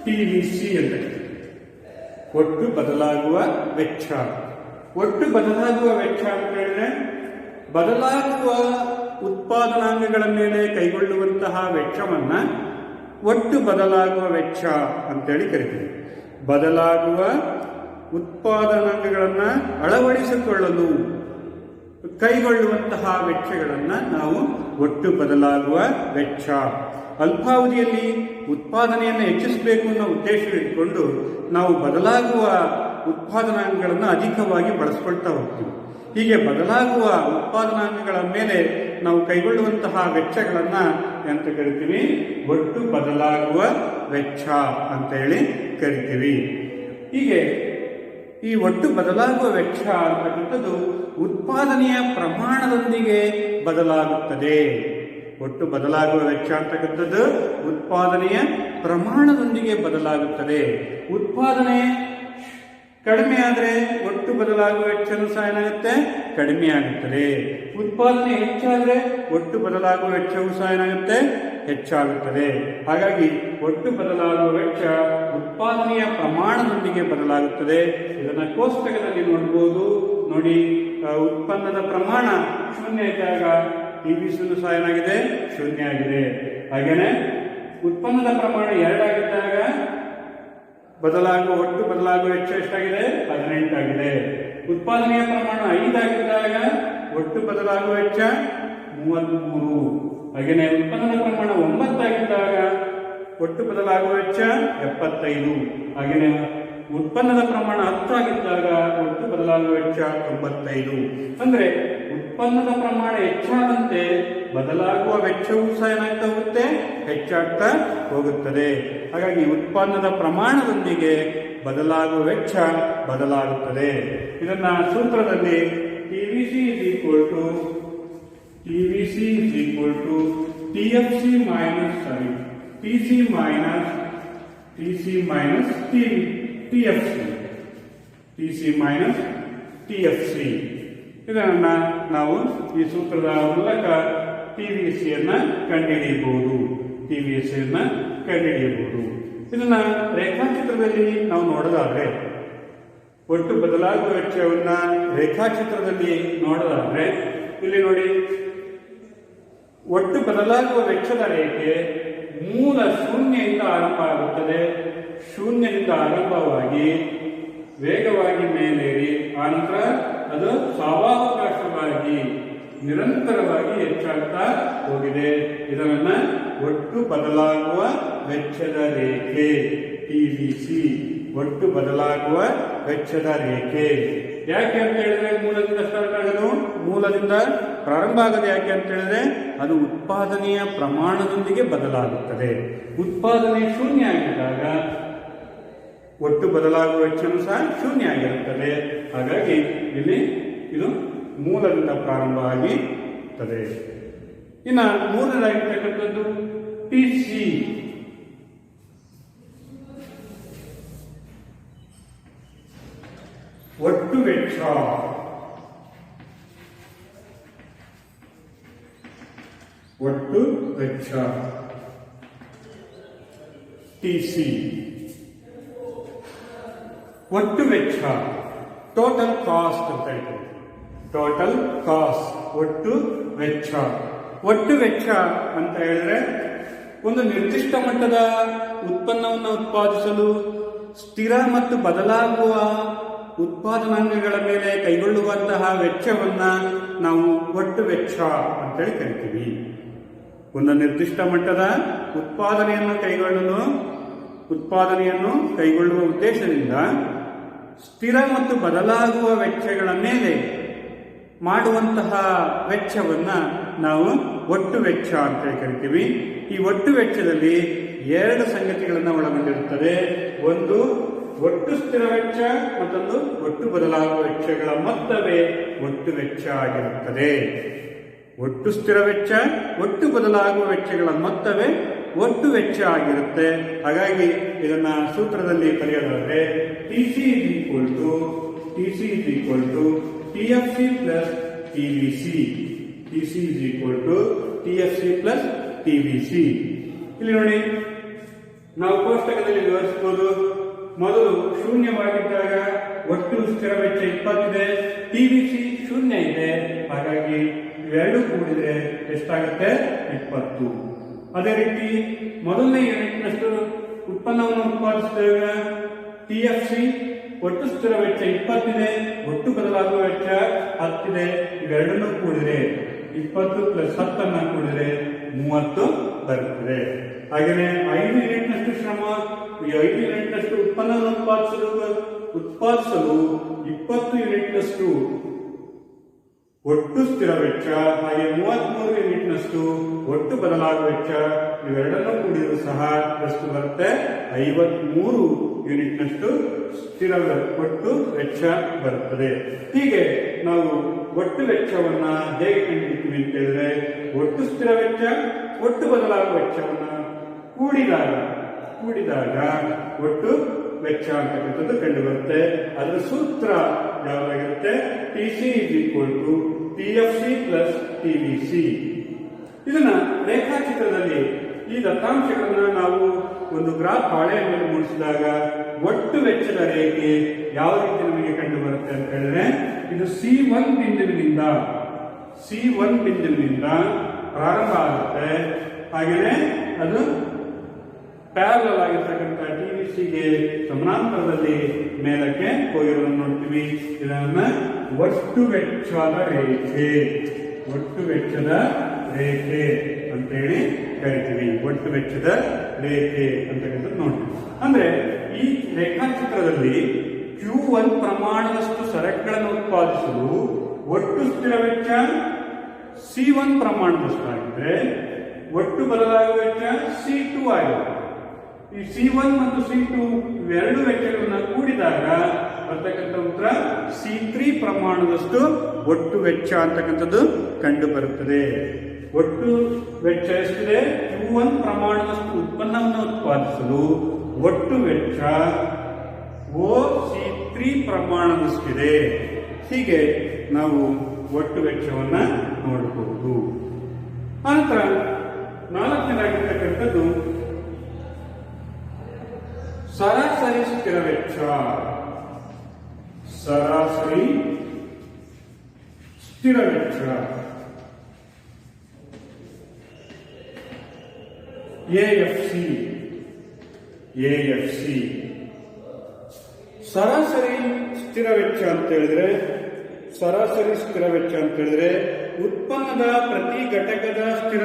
[SPEAKER 1] TVC ಅಂತ. ಒಟ್ಟು ಬದಲಾಗುವ ವೆಚ್ಚ. ಒಟ್ಟು ಬದಲಾಗುವ ವೆಚ್ಚ ಅಂತ ಹೇಳಿದ್ರೆ ಬದಲಾಗುವ ಉತ್ಪಾದನಾಂಗಗಳ ಮೇಲೆ ಕೈಗೊಳ್ಳುವಂತಹ ವೆಚ್ಚವನ್ನ ಒಟ್ಟು ಬದಲಾಗುವ ವೆಚ್ಚ ಅಂತೇಳಿ ಕರಿತೀವಿ. ಬದಲಾಗುವ ಉತ್ಪಾದನಾಂಗಗಳನ್ನು ಅಳವಡಿಸಿಕೊಳ್ಳಲು ಕೈಗೊಳ್ಳುವಂತಹ ವೆಚ್ಚಗಳನ್ನು ನಾವು ಒಟ್ಟು ಬದಲಾಗುವ ವೆಚ್ಚ. ಅಲ್ಪಾವಧಿಯಲ್ಲಿ ಉತ್ಪಾದನೆಯನ್ನು ಹೆಚ್ಚಿಸಬೇಕು ಅನ್ನೋ ಉದ್ದೇಶವಿಟ್ಟುಕೊಂಡು ನಾವು ಬದಲಾಗುವ ಉತ್ಪಾದನಾಂಗಗಳನ್ನು ಅಧಿಕವಾಗಿ ಬಳಸ್ಕೊಳ್ತಾ ಹೋಗ್ತೀವಿ. ಹೀಗೆ ಬದಲಾಗುವ ಉತ್ಪಾದನಾಂಗಗಳ ಮೇಲೆ ನಾವು ಕೈಗೊಳ್ಳುವಂತಹ ವೆಚ್ಚಗಳನ್ನ ಅಂತ ಕರಿತೀವಿ ಒಟ್ಟು ಬದಲಾಗುವ ವೆಚ್ಚ ಅಂತ ಹೇಳಿ ಕರಿತೀವಿ. ಹೀಗೆ ಈ ಒಟ್ಟು ಬದಲಾಗುವ ವೆಚ್ಚ ಅಂತಕ್ಕಂಥದ್ದು ಉತ್ಪಾದನೆಯ ಪ್ರಮಾಣದೊಂದಿಗೆ ಬದಲಾಗುತ್ತದೆ. ಒಟ್ಟು ಬದಲಾಗುವ ವೆಚ್ಚ ಅಂತಕ್ಕಂಥದ್ದು ಉತ್ಪಾದನೆಯ ಪ್ರಮಾಣದೊಂದಿಗೆ ಬದಲಾಗುತ್ತದೆ. ಉತ್ಪಾದನೆ ಕಡಿಮೆ ಆದರೆ ಒಟ್ಟು ಬದಲಾಗುವ ವೆಚ್ಚನೂ ಸಹ ಏನಾಗುತ್ತೆ? ಕಡಿಮೆ ಆಗುತ್ತದೆ. ಉತ್ಪಾದನೆ ಹೆಚ್ಚಾದರೆ ಒಟ್ಟು ಬದಲಾಗುವ ವೆಚ್ಚವೂ ಸಹ ಏನಾಗುತ್ತೆ? ಹೆಚ್ಚಾಗುತ್ತದೆ. ಹಾಗಾಗಿ ಒಟ್ಟು ಬದಲಾಗುವ ವೆಚ್ಚ ಉತ್ಪಾದನೆಯ ಪ್ರಮಾಣದೊಂದಿಗೆ ಬದಲಾಗುತ್ತದೆ. ಇದನ್ನ ಕೋಷ್ಟಕದಲ್ಲಿ ನೋಡಬಹುದು. ನೋಡಿ, ಉತ್ಪನ್ನದ ಪ್ರಮಾಣ 0 ಇದ್ದಾಗ TVC ಸಹ ಏನಾಗಿದೆ? 0 ಆಗಿದೆ. ಹಾಗೇನೆ ಉತ್ಪನ್ನದ ಪ್ರಮಾಣ 2 ಆಗಿದ್ದಾಗ ಒಟ್ಟು ಬದಲಾಗುವ ವೆಚ್ಚ ಎಷ್ಟಾಗಿದೆ? 18 ಆಗಿದೆ. ಉತ್ಪಾದನೆಯ ಪ್ರಮಾಣ 5 ಆಗಿದ್ದಾಗ ಒಟ್ಟು ಬದಲಾಗುವ ವೆಚ್ಚ 33. ಹಾಗೆಯೇ ಉತ್ಪನ್ನದ ಪ್ರಮಾಣ 9 ಆಗಿದ್ದಾಗ ಒಟ್ಟು ಬದಲಾಗುವ ವೆಚ್ಚ 75. ಹಾಗೆಯೇ ಉತ್ಪನ್ನದ ಪ್ರಮಾಣ 10 ಆಗಿದ್ದಾಗ ಒಟ್ಟು ಬದಲಾಗುವ ವೆಚ್ಚ 95. ಅಂದ್ರೆ ಉತ್ಪನ್ನದ ಪ್ರಮಾಣ ಹೆಚ್ಚಾದಂತೆ ಬದಲಾಗುವ ವೆಚ್ಚವೂ ಸಹ ಏನಾಗ್ತಾ ಹೋಗುತ್ತೆ? ಹೆಚ್ಚಾಗ್ತಾ ಹೋಗುತ್ತದೆ. ಹಾಗಾಗಿ ಉತ್ಪನ್ನದ ಪ್ರಮಾಣದೊಂದಿಗೆ ಬದಲಾಗುವ ವೆಚ್ಚ ಬದಲಾಗುತ್ತದೆ. ಇದನ್ನ ಸೂತ್ರದಲ್ಲಿ TVC is equal to TFC minus TC minus TFC ಇದನ್ನ ನಾವು ಈ ಸೂತ್ರದ ಮೂಲಕ TVCಯನ್ನ ಕಂಡುಹಿಡಿಯಬಹುದು. ಇದನ್ನ ರೇಖಾಚಿತ್ರದಲ್ಲಿ ನಾವು ನೋಡೋದಾದ್ರೆ, ಒಟ್ಟು ಬದಲಾಗುವ ವೆಚ್ಚವನ್ನ ರೇಖಾಚಿತ್ರದಲ್ಲಿ ನೋಡೋದಾದ್ರೆ ಇಲ್ಲಿ ನೋಡಿ, ಒಟ್ಟು ಬದಲಾಗುವ ವೆಚ್ಚದ ರೇಖೆ ಮೂಲ 0 ಆರಂಭ ಆಗುತ್ತದೆ. 0 ಆರಂಭವಾಗಿ ವೇಗವಾಗಿ ಮೇಲೇರಿ ಆನಂತರ ಅದು ಸಾವಕಾಶವಾಗಿ ನಿರಂತರವಾಗಿ ಹೆಚ್ಚಾಗ್ತಾ ಹೋಗಿದೆ. ಇದನ್ನ ಒಟ್ಟು ಬದಲಾಗುವ ವೆಚ್ಚದ ರೇಖೆ TVC, ಒಟ್ಟು ಬದಲಾಗುವ ವೆಚ್ಚದ ರೇಖೆ. ಯಾಕೆ ಅಂತ ಹೇಳಿದ್ರೆ ಮೂಲದಿಂದ ಸ್ಟಾರ್ಟ್ ಆಗೋದು, ಮೂಲದಿಂದ ಪ್ರಾರಂಭ ಆಗೋದು ಯಾಕೆ ಅಂತ ಹೇಳಿದ್ರೆ ಅದು ಉತ್ಪಾದನೆಯ ಪ್ರಮಾಣದೊಂದಿಗೆ ಬದಲಾಗುತ್ತದೆ. ಉತ್ಪಾದನೆ ಶೂನ್ಯ ಆಗಿದ್ದಾಗ ಒಟ್ಟು ಬದಲಾಗುವ ವೆಚ್ಚನೂ ಸಹ ಶೂನ್ಯ ಆಗಿರುತ್ತದೆ. ಹಾಗಾಗಿ ಇಲ್ಲಿ ಇದು ಮೂಲದಿಂದ ಪ್ರಾರಂಭ ಆಗಿರುತ್ತದೆ. ಇನ್ನು ಮೂರನೇದಾಗಿರ್ತಕ್ಕಂಥದ್ದು TC, ಒಟ್ಟು ವೆಚ್ಚ. ಒಟ್ಟು ವೆಚ್ಚ TC. ಒಟ್ಟು ವೆಚ್ಚ ಟೋಟಲ್ ಕಾಸ್ಟ್ ಅಂತ ಹೇಳ್ತೀವಿ. ಟೋಟಲ್ ಕಾಸ್ಟ್ ಒಟ್ಟು ವೆಚ್ಚ. ಒಟ್ಟು ವೆಚ್ಚ ಅಂತ ಹೇಳಿದ್ರೆ ಒಂದು ನಿರ್ದಿಷ್ಟ ಮಟ್ಟದ ಉತ್ಪನ್ನವನ್ನು ಉತ್ಪಾದಿಸಲು ಸ್ಥಿರ ಮತ್ತು ಬದಲಾಗುವ ಉತ್ಪಾದನಾಂಗಗಳ ಮೇಲೆ ಕೈಗೊಳ್ಳುವಂತಹ ವೆಚ್ಚವನ್ನ ನಾವು ಒಟ್ಟು ವೆಚ್ಚ ಅಂತೇಳಿ ಕರಿತೀವಿ. ಒಂದು ನಿರ್ದಿಷ್ಟ ಮಟ್ಟದ ಉತ್ಪಾದನೆಯನ್ನು ಕೈಗೊಳ್ಳುವ ಉದ್ದೇಶದಿಂದ ಸ್ಥಿರ ಮತ್ತು ಬದಲಾಗುವ ವೆಚ್ಚಗಳ ಮೇಲೆ ಮಾಡುವಂತಹ ವೆಚ್ಚವನ್ನ ನಾವು ಒಟ್ಟು ವೆಚ್ಚ ಅಂತ ಕರಿತೀವಿ. ಈ ಒಟ್ಟು ವೆಚ್ಚದಲ್ಲಿ ಎರಡು ಸಂಗತಿಗಳನ್ನು ಒಳಗೊಂಡಿರುತ್ತದೆ. ಒಂದು ಒಟ್ಟು ಸ್ಥಿರ ವೆಚ್ಚ, ಮತ್ತೊಂದು ಒಟ್ಟು ಬದಲಾಗುವ ವೆಚ್ಚಗಳ ಮೊತ್ತವೇ ಒಟ್ಟು ವೆಚ್ಚ ಆಗಿರುತ್ತದೆ. ಒಟ್ಟು ಸ್ಥಿರ ವೆಚ್ಚ, ಒಟ್ಟು ಬದಲಾಗುವ ವೆಚ್ಚಗಳ ಮೊತ್ತವೇ ಒಟ್ಟು ವೆಚ್ಚ ಆಗಿರುತ್ತೆ. ಹಾಗಾಗಿ ಇದನ್ನ ಸೂತ್ರದಲ್ಲಿ ಬರೆಯೋದಾದ್ರೆ TC is equal to TFC plus TVC. TC is equal to TFC plus TVC. ಇಲ್ಲಿ ನೋಡಿ, ನಾವು ಕೋಷ್ಟಕದಲ್ಲಿ ವಿವರಿಸಬಹುದು. ಮೊದಲು ಶೂನ್ಯವಾಗಿದ್ದಾಗ ಒಟ್ಟು ಸ್ಥಿರ ವೆಚ್ಚ 20 ಇದೆ, TVC ಶೂನ್ಯ ಇದೆ. ಹಾಗಾಗಿ ಇವೆರಡು ಕೂಡಿದ್ರೆ ಎಷ್ಟಾಗುತ್ತೆ? 20. ಅದೇ ರೀತಿ ಮೊದಲನೇ ಯೂನಿಟ್ನಷ್ಟು ಉತ್ಪನ್ನವನ್ನು ಉತ್ಪಾದಿಸಿದಾಗ TFC ಒಟ್ಟು ಸ್ಥಿರ ವೆಚ್ಚ 20 ಇದೆ, ಒಟ್ಟು ಬದಲಾಗುವ ವೆಚ್ಚ 10 ಇದೆ. ಇವೆರಡನ್ನು ಕೂಡಿದ್ರೆ 20 ಪ್ಲಸ್ 10 ಕೂಡಿದ್ರೆ 30 ಬರುತ್ತದೆ. ಹಾಗೆಯೇ 5 ಯೂನಿಟ್ನಷ್ಟು ಶ್ರಮ, ಈ 5 ಯೂನಿಟ್ನಷ್ಟು ಉತ್ಪನ್ನವನ್ನು ಉತ್ಪಾದಿಸಲು 20 ಯೂನಿಟ್ನಷ್ಟು ಒಟ್ಟು ಸ್ಥಿರ ವೆಚ್ಚ, ಹಾಗೆ 33 ಯೂನಿಟ್ನಷ್ಟು ಒಟ್ಟು ಬದಲಾಗುವ ವೆಚ್ಚ. ಇವೆರಡನ್ನೂ ಕೂಡಿದರೂ ಸಹ ಎಷ್ಟು ಬರುತ್ತೆ? 53 ಯೂನಿಟ್ನಷ್ಟು ಸ್ಥಿರ ಒಟ್ಟು ವೆಚ್ಚ ಬರುತ್ತದೆ. ಹೀಗೆ ನಾವು ಒಟ್ಟು ವೆಚ್ಚವನ್ನ ಹೇಗೆ ಕಂಡುಹಿಡಿತೀವಿ ಅಂತ ಹೇಳಿದ್ರೆ, ಒಟ್ಟು ಸ್ಥಿರ ವೆಚ್ಚ, ಒಟ್ಟು ಬದಲಾಗುವ ವೆಚ್ಚವನ್ನ ಕೂಡಿದಾಗ ಒಟ್ಟು ವೆಚ್ಚ ಅಂತಕ್ಕಂಥದ್ದು ಕಂಡು ಬರುತ್ತೆ. ಅದರ ಸೂತ್ರ ಯಾವಾಗಿರುತ್ತೆ? TC is equal to TFC plus TVC. ಇದನ್ನ ರೇಖಾಚಿತ್ರದಲ್ಲಿ ಈ ದತ್ತಾಂಶಗಳನ್ನ ನಾವು ಒಂದು ಗ್ರಾಫ್ ಹಾಳೆಯ ಮೇಲೆ ಮೂಡಿಸಿದಾಗ ಒಟ್ಟು ವೆಚ್ಚದ ರೇಖೆ ಯಾವ ರೀತಿ ನಮಗೆ ಕಂಡು ಬರುತ್ತೆ ಅಂತ ಹೇಳಿದ್ರೆ, ಇದು C1 ಬಿಂದುವಿನಿಂದ ಪ್ರಾರಂಭ ಆಗುತ್ತೆ. ಹಾಗೆಯೇ ಅದು ಪ್ಯಾರಲಲ್ ಆಗಿರ್ತಕ್ಕಂಥ TVCಗೆ ಸಮಾನಾಂತರದಲ್ಲಿ ಮೇಲಕ್ಕೆ ಹೋಗಿರೋದನ್ನು ನೋಡ್ತೀವಿ. ಇದನ್ನ ಒಟ್ಟು ವೆಚ್ಚದ ರೇಖೆ ಅಂತೇಳಿ ಕರಿತೀವಿ. ಒಟ್ಟು ವೆಚ್ಚದ ರೇಖೆ ಅಂತಕ್ಕಂಥದ್ದು ನೋಡ್ತೀವಿ. ಅಂದ್ರೆ ಈ ರೇಖಾಚಿತ್ರದಲ್ಲಿ Q1 ಪ್ರಮಾಣದಷ್ಟು ಸರಕುಗಳನ್ನು ಉತ್ಪಾದಿಸಲು ಒಟ್ಟು ಸ್ಥಿರ ವೆಚ್ಚ C1 ಪ್ರಮಾಣದಷ್ಟು ಆಗಿದ್ರೆ, ಒಟ್ಟು ಬದಲಾಗುವ ವೆಚ್ಚ C2 ಆಗಿದೆ. ಈ C1 ಮತ್ತು C2 ಇವೆರಡು ವೆಚ್ಚಗಳನ್ನ ಕೂಡಿದಾಗ ಬರ್ತಕ್ಕಂಥ ಉತ್ತರ C3 ಪ್ರಮಾಣದಷ್ಟು ಒಟ್ಟು ವೆಚ್ಚ ಅಂತಕ್ಕಂಥದ್ದು ಕಂಡು ಬರುತ್ತದೆ. ಒಟ್ಟು ವೆಚ್ಚ ಎಷ್ಟಿದೆ? Q1 ಪ್ರಮಾಣದಷ್ಟು ಉತ್ಪನ್ನವನ್ನು ಉತ್ಪಾದಿಸಲು ಒಟ್ಟು ವೆಚ್ಚ C3 ಪ್ರಮಾಣದಷ್ಟಿದೆ. ಹೀಗೆ ನಾವು ಒಟ್ಟು ವೆಚ್ಚವನ್ನ ನೋಡಬಹುದು. ಆನಂತರ ನಾಲ್ಕನೇದಾಗಿರ್ತಕ್ಕಂಥದ್ದು ಸರಾಸರಿ ಸ್ಥಿರ ವೆಚ್ಚ. ಸರಾಸರಿ ಸ್ಥಿರ ವೆಚ್ಚ AFC. ಸರಾಸರಿ ಸ್ಥಿರ ವೆಚ್ಚ ಅಂತ ಹೇಳಿದ್ರೆ, ಉತ್ಪನ್ನದ ಪ್ರತಿ ಘಟಕದ ಸ್ಥಿರ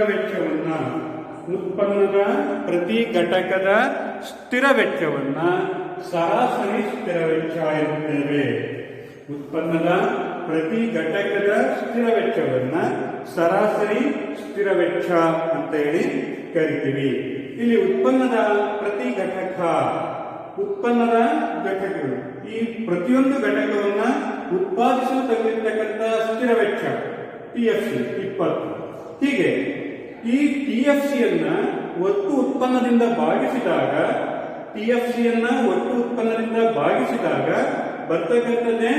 [SPEAKER 1] ವೆಚ್ಚವನ್ನ ಸರಾಸರಿ ಸ್ಥಿರ ವೆಚ್ಚ ಎನ್ನುತ್ತೇವೆ. ಉತ್ಪನ್ನದ ಪ್ರತಿ ಘಟಕದ ಸ್ಥಿರ ವೆಚ್ಚವನ್ನ ಸರಾಸರಿ ಸ್ಥಿರ ವೆಚ್ಚ ಅಂತ ಹೇಳಿ ಕರಿತೀವಿ. ಇಲ್ಲಿ ಉತ್ಪನ್ನದ ಪ್ರತಿ ಘಟಕ, ಉತ್ಪನ್ನದ ಘಟಕಗಳು, ಈ ಪ್ರತಿಯೊಂದು ಘಟಕವನ್ನ ಉತ್ಪಾದಿಸಲು ತಗಲಿರ್ತಕ್ಕಂಥ ಸ್ಥಿರ ವೆಚ್ಚ TFC 20. ಹೀಗೆ ಈ TFC ಯನ್ನ ಒಟ್ಟು ಉತ್ಪನ್ನದಿಂದ ಭಾಗಿಸಿದಾಗ, TFC ಯನ್ನ ಒಟ್ಟು ಉತ್ಪನ್ನದಿಂದ ಭಾಗಿಸಿದಾಗ ಬರ್ತಕ್ಕಂಥದ್ದೇ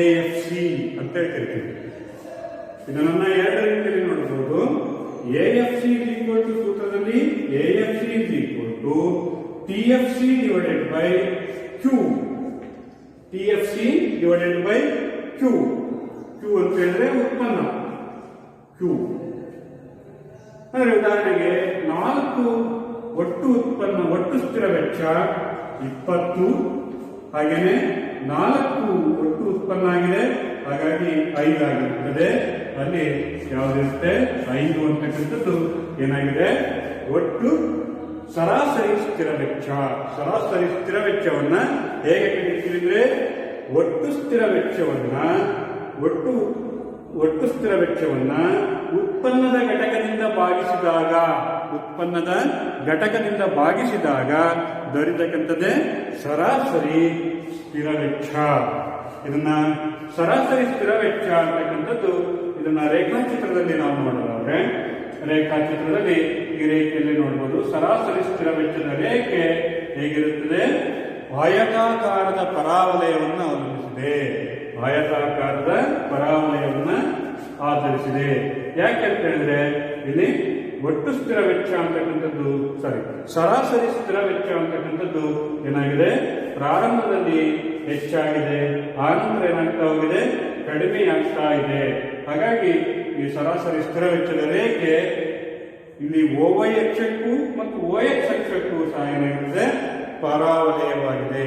[SPEAKER 1] AFC ಅಂತ ಕರಿತೀವಿ. ಇದನ್ನ ಎರಡು ರೀತಿಯಲ್ಲಿ ನೋಡಬಹುದು. AFC ಸೂತ್ರದಲ್ಲಿ AFC TFC divided by Q. TFC divided by Q. Q ಅಂತ ಹೇಳಿದ್ರೆ ಉತ್ಪನ್ನ Q. ಅಂದ್ರೆ ಉದಾಹರಣೆಗೆ 4 ಒಟ್ಟು ಉತ್ಪನ್ನ, ಒಟ್ಟು ಸ್ಥಿರ ವೆಚ್ಚ 20, ಹಾಗೇನೆ 4 ಒಟ್ಟು ಉತ್ಪನ್ನ ಆಗಿದೆ, ಹಾಗಾಗಿ 5 ಆಗಿರುತ್ತದೆ. ಅಲ್ಲಿ ಯಾವುದಿರುತ್ತೆ 5 ಅಂತಕ್ಕಂಥದ್ದು ಏನಾಗಿದೆ, ಒಟ್ಟು ಸರಾಸರಿ ಸ್ಥಿರ ವೆಚ್ಚ. ಸರಾಸರಿ ಸ್ಥಿರ ವೆಚ್ಚವನ್ನ ಹೇಗೆ ಕಂಡುಹಿಡಿದ್ರೆ, ಒಟ್ಟು ಸ್ಥಿರ ವೆಚ್ಚವನ್ನ ಉತ್ಪನ್ನದ ಘಟಕದಿಂದ ಭಾಗಿಸಿದಾಗ ದೊರೆತಕ್ಕಂಥದ್ದೇ ಸರಾಸರಿ ಸ್ಥಿರ ವೆಚ್ಚ. ಇದನ್ನ ಸರಾಸರಿ ಸ್ಥಿರ ವೆಚ್ಚ ಅಂತಕ್ಕಂಥದ್ದು ಇದನ್ನ ರೇಖಾಚಿತ್ರದಲ್ಲಿ ನಾವು ನೋಡೋದಾದ್ರೆ, ರೇಖಾಚಿತ್ರದಲ್ಲಿ ಈ ರೇಖೆಯಲ್ಲಿ ನೋಡಬಹುದು. ಸರಾಸರಿ ಸ್ಥಿರ ವೆಚ್ಚದ ರೇಖೆ ಹೇಗಿರುತ್ತದೆ, ಆಯತಾಕಾರದ ಪರಾವಲಯವನ್ನು ಅವಲಂಬಿಸಿದೆ. ಆಯತಾಕಾರದ ಪರಾವಲಯವನ್ನು ಆಧರಿಸಿದೆ. ಯಾಕೆಂತ ಹೇಳಿದ್ರೆ ಇಲ್ಲಿ ಒಟ್ಟು ಸ್ಥಿರ ವೆಚ್ಚ ಅಂತಕ್ಕಂಥದ್ದು ಸರಾಸರಿ ಸ್ಥಿರ ವೆಚ್ಚ ಅಂತಕ್ಕಂಥದ್ದು ಏನಾಗಿದೆ, ಪ್ರಾರಂಭದಲ್ಲಿ ಹೆಚ್ಚಾಗಿದೆ, ಆನಂತರ ಏನಾಗ್ತಾ ಹೋಗಿದೆ, ಕಡಿಮೆ ಆಗ್ತಾ ಇದೆ. ಹಾಗಾಗಿ ಈ ಸರಾಸರಿ ಸ್ಥಿರ ವೆಚ್ಚದ ರೇಖೆ ಇಲ್ಲಿ OY ಅಕ್ಷಕ್ಕೂ ಮತ್ತು OX ಅಕ್ಷಕ್ಕೂ ಸಹ ಏನಾಗಿದೆ, ಪರಾವಲಯವಾಗಿದೆ.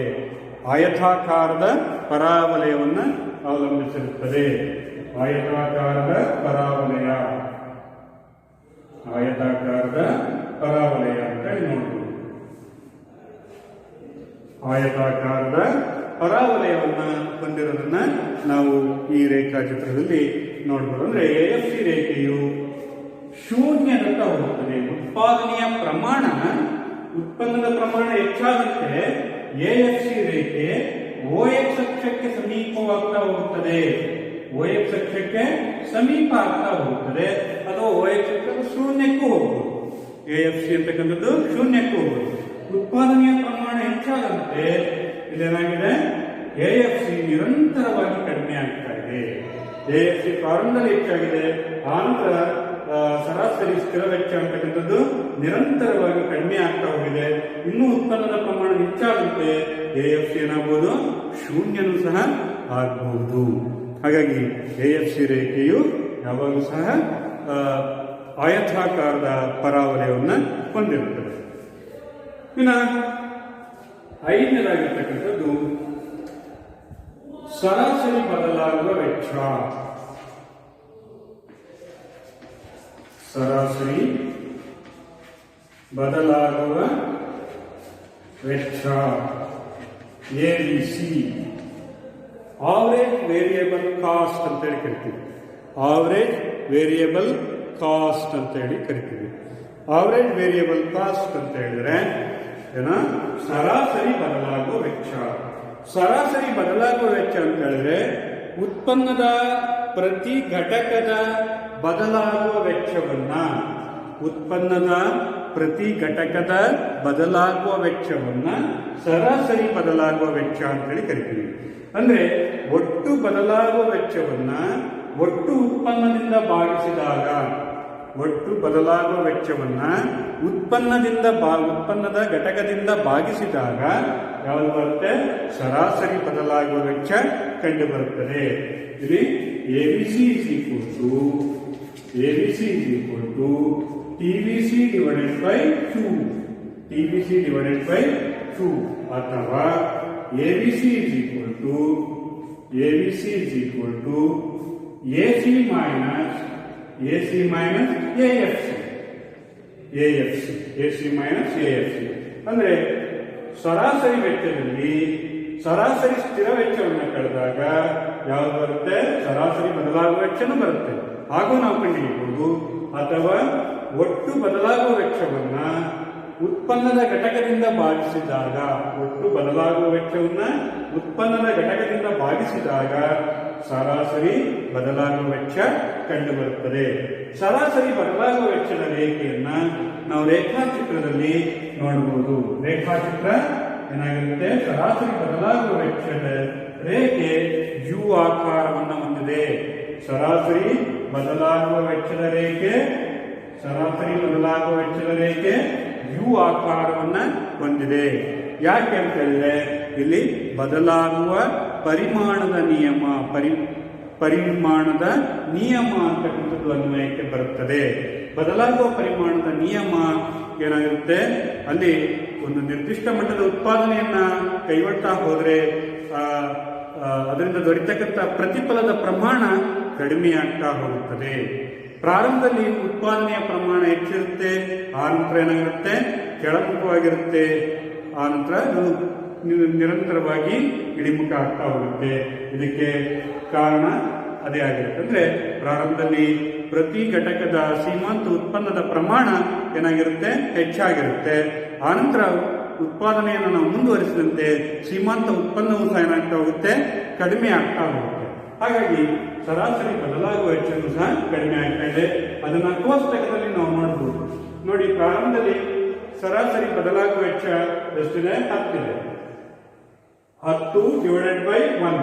[SPEAKER 1] ಆಯತಾಕಾರದ ಪರಾವಲಯವನ್ನು ಅವಲಂಬಿಸಿರುತ್ತದೆ. ಆಯತಾಕಾರದ ಪರಾವಲಯ ಅಂತ ನೋಡಬಹುದು. ಆಯತಾಕಾರದ ಪರಾವಲಯವನ್ನ ಹೊಂದಿರೋದನ್ನ ನಾವು ಈ ರೇಖಾಚಿತ್ರದಲ್ಲಿ ನೋಡಬಹುದು. ಅಂದ್ರೆ AFC ರೇಖೆಯು ಶೂನ್ಯದತ್ತ ಹೋಗುತ್ತದೆ. ಉತ್ಪನ್ನದ ಪ್ರಮಾಣ ಹೆಚ್ಚಾದಂತೆ AFC ರೇಖೆ OX ಅಕ್ಷಕ್ಕೆ ಸಮೀಪವಾಗ್ತಾ ಹೋಗುತ್ತದೆ. OX ಅಕ್ಷಕ್ಕೆ ಸಮೀಪ ಆಗ್ತಾ ಹೋಗುತ್ತದೆ, ಅಥವಾ OX ಅಕ್ಷಕ್ಕೆ ಶೂನ್ಯಕ್ಕೂ ಹೋಗುವುದು. AFC ಅಂತಕ್ಕಂಥದ್ದು ಶೂನ್ಯಕ್ಕೂ ಹೋಗುವುದು. ಉತ್ಪಾದನೆಯ ಪ್ರಮಾಣ ಹೆಚ್ಚಾದಂತೆ ಇದೇನಾಗಿದೆ, AFC ನಿರಂತರವಾಗಿ ಕಡಿಮೆ ಆಗ್ತಾ ಇದೆ. AFC ಪ್ರಾರಂಭದಲ್ಲಿ ಹೆಚ್ಚಾಗಿದೆ, ಆನಂತರ ಸರಾಸರಿ ಸ್ಥಿರ ವೆಚ್ಚ ಅಂತಕ್ಕಂಥದ್ದು ನಿರಂತರವಾಗಿ ಕಡಿಮೆ ಆಗ್ತಾ ಹೋಗಿದೆ. ಇನ್ನೂ ಉತ್ಪನ್ನದ ಪ್ರಮಾಣ ಹೆಚ್ಚಾದಂತೆ AFC ಏನಾಗಬಹುದು, ಶೂನ್ಯನೂ ಸಹ ಆಗಬಹುದು. ಹಾಗಾಗಿ AFC ರೇಖೆಯು ಯಾವಾಗಲೂ ಸಹ ಆಯತಾಕಾರದ ಪರಾವಲಯವನ್ನು ಹೊಂದಿರುತ್ತದೆ. ಇನ್ನು 5ನೇದಾಗಿರ್ತಕ್ಕಂಥದ್ದು ಸರಾಸರಿ ಬದಲಾಗುವ ವೆಚ್ಚ. ಸರಾಸರಿ ಬದಲಾಗುವ ವೆಚ್ಚ ABC, ಆವರೇಜ್ ವೇರಿಯೇಬಲ್ ಕಾಸ್ಟ್ ಅಂತ ಹೇಳಿ ಕರಿತೀವಿ. ಆವರೇಜ್ ವೇರಿಯೇಬಲ್ ಕಾಸ್ಟ್ ಅಂತ ಹೇಳಿ ಕರಿತೀವಿ. ಆವರೇಜ್ ವೇರಿಯೇಬಲ್ ಕಾಸ್ಟ್ ಅಂತ ಹೇಳಿದ್ರೆ ಸರಾಸರಿ ಬದಲಾಗುವ ವೆಚ್ಚ. ಸರಾಸರಿ ಬದಲಾಗುವ ವೆಚ್ಚ ಅಂತ ಹೇಳಿದ್ರೆ ಉತ್ಪನ್ನದ ಪ್ರತಿ ಘಟಕದ ಬದಲಾಗುವ ವೆಚ್ಚವನ್ನ ಸರಾಸರಿ ಬದಲಾಗುವ ವೆಚ್ಚ ಅಂತ ಹೇಳಿ ಕರಿತೀವಿ. ಅಂದ್ರೆ ಒಟ್ಟು ಬದಲಾಗುವ ವೆಚ್ಚವನ್ನ ಒಟ್ಟು ಉತ್ಪನ್ನದಿಂದ ಭಾಗಿಸಿದಾಗ, ಉತ್ಪನ್ನದ ಘಟಕದಿಂದ ಭಾಗಿಸಿದಾಗ ಯಾವುದು ಬರುತ್ತೆ, ಸರಾಸರಿ ಬದಲಾಗುವ ವೆಚ್ಚ ಕಂಡು ಬರುತ್ತದೆ. ಇಲ್ಲಿ ABC TBC divided by Q, ಅಥವಾ ABC AC minus AFC. ಅಂದ್ರೆ ಸರಾಸರಿ ವೆಚ್ಚದಲ್ಲಿ ಸರಾಸರಿ ಸ್ಥಿರ ವೆಚ್ಚವನ್ನು ಕಳೆದಾಗ ಯಾವುದು ಬರುತ್ತೆ? ಸರಾಸರಿ ಬದಲಾಗುವ ವೆಚ್ಚನೂ ಬರುತ್ತೆ, ಹಾಗೂ ನಾವು ಕಂಡುಹಿಡಿಯಬಹುದು. ಅಥವಾ ಒಟ್ಟು ಬದಲಾಗುವ ವೆಚ್ಚವನ್ನ ಉತ್ಪನ್ನದ ಘಟಕದಿಂದ ಭಾಗಿಸಿದಾಗ, ಒಟ್ಟು ಬದಲಾಗುವ ವೆಚ್ಚವನ್ನ ಉತ್ಪನ್ನದ ಘಟಕದಿಂದ ಭಾಗಿಸಿದಾಗ ಸರಾಸರಿ ಬದಲಾಗುವ ವೆಚ್ಚ ಕಂಡು ಬರುತ್ತದೆ. ಸರಾಸರಿ ಬದಲಾಗುವ ವೆಚ್ಚದ ರೇಖೆಯನ್ನ ನಾವು ರೇಖಾಚಿತ್ರದಲ್ಲಿ ನೋಡಬಹುದು. ರೇಖಾಚಿತ್ರ ಏನಾಗಿರುತ್ತೆ? ಸರಾಸರಿ ಬದಲಾಗುವ ವೆಚ್ಚದ ರೇಖೆ ಯು ಆಕಾರವನ್ನು ಹೊಂದಿದೆ. ಸರಾಸರಿ ಬದಲಾಗುವ ವೆಚ್ಚದ ರೇಖೆ, ಸರಾಸರಿ ಬದಲಾಗುವ ವೆಚ್ಚದ ರೇಖೆ ಯು ಆಕಾರವನ್ನ ಹೊಂದಿದೆ. ಯಾಕೆ ಅಂತ ಹೇಳಿದ್ರೆ ಇಲ್ಲಿ ಬದಲಾಗುವ ಪರಿಮಾಣದ ನಿಯಮ, ಪರಿಮಾಣದ ನಿಯಮ ಅಂತಕ್ಕಂಥದ್ದು ಅನ್ವಯಕ್ಕೆ ಬರುತ್ತದೆ. ಬದಲಾಗುವ ಪರಿಮಾಣದ ನಿಯಮ ಏನಾಗಿರುತ್ತೆ? ಅಲ್ಲಿ ಒಂದು ನಿರ್ದಿಷ್ಟ ಮಟ್ಟದ ಉತ್ಪಾದನೆಯನ್ನ ಕೈಗೊಳ್ತಾ ಹೋದ್ರೆ ಅದರಿಂದ ದೊರೆತಕ್ಕಂಥ ಪ್ರತಿಫಲದ ಪ್ರಮಾಣ ಕಡಿಮೆಯಾಗ್ತಾ ಹೋಗುತ್ತದೆ. ಪ್ರಾರಂಭದಲ್ಲಿ ಉತ್ಪಾದನೆಯ ಪ್ರಮಾಣ ಹೆಚ್ಚಿರುತ್ತೆ, ಆ ನಂತರ ಏನಾಗಿರುತ್ತೆ? ಕೆಳಮುಖವಾಗಿರುತ್ತೆ, ಆ ನಂತರ ನಿರಂತರವಾಗಿ ಇಳಿಮುಖ ಆಗ್ತಾ ಹೋಗುತ್ತೆ. ಇದಕ್ಕೆ ಕಾರಣ ಅದೇ ಆಗಿರುತ್ತೆ. ಅಂದ್ರೆ ಪ್ರಾರಂಭದಲ್ಲಿ ಪ್ರತಿ ಘಟಕದ ಸೀಮಾಂತ ಉತ್ಪನ್ನದ ಪ್ರಮಾಣ ಏನಾಗಿರುತ್ತೆ? ಹೆಚ್ಚಾಗಿರುತ್ತೆ. ಆನಂತರ ಉತ್ಪಾದನೆಯನ್ನು ನಾವು ಮುಂದುವರಿಸಿದಂತೆ ಸೀಮಾಂತ ಉತ್ಪನ್ನವು ಸಹ ಏನಾಗ್ತಾ ಹೋಗುತ್ತೆ? ಕಡಿಮೆ ಆಗ್ತಾ ಹೋಗುತ್ತೆ. ಹಾಗಾಗಿ ಸರಾಸರಿ ಬದಲಾಗುವ ವೆಚ್ಚವೂ ಸಹ ಕಡಿಮೆ ಆಗ್ತಾ ಇದೆ. ಅದನ್ನ ಕೋಷ್ಟಕದಲ್ಲಿ ನಾವು ನೋಡಬಹುದು. ನೋಡಿ, ಪ್ರಾರಂಭದಲ್ಲಿ ಸರಾಸರಿ ಬದಲಾಗುವ ವೆಚ್ಚ ಎಷ್ಟಿದೆ? 10 ಇದೆ. 10 ಡಿವೈಡೆಡ್ ಬೈ 1.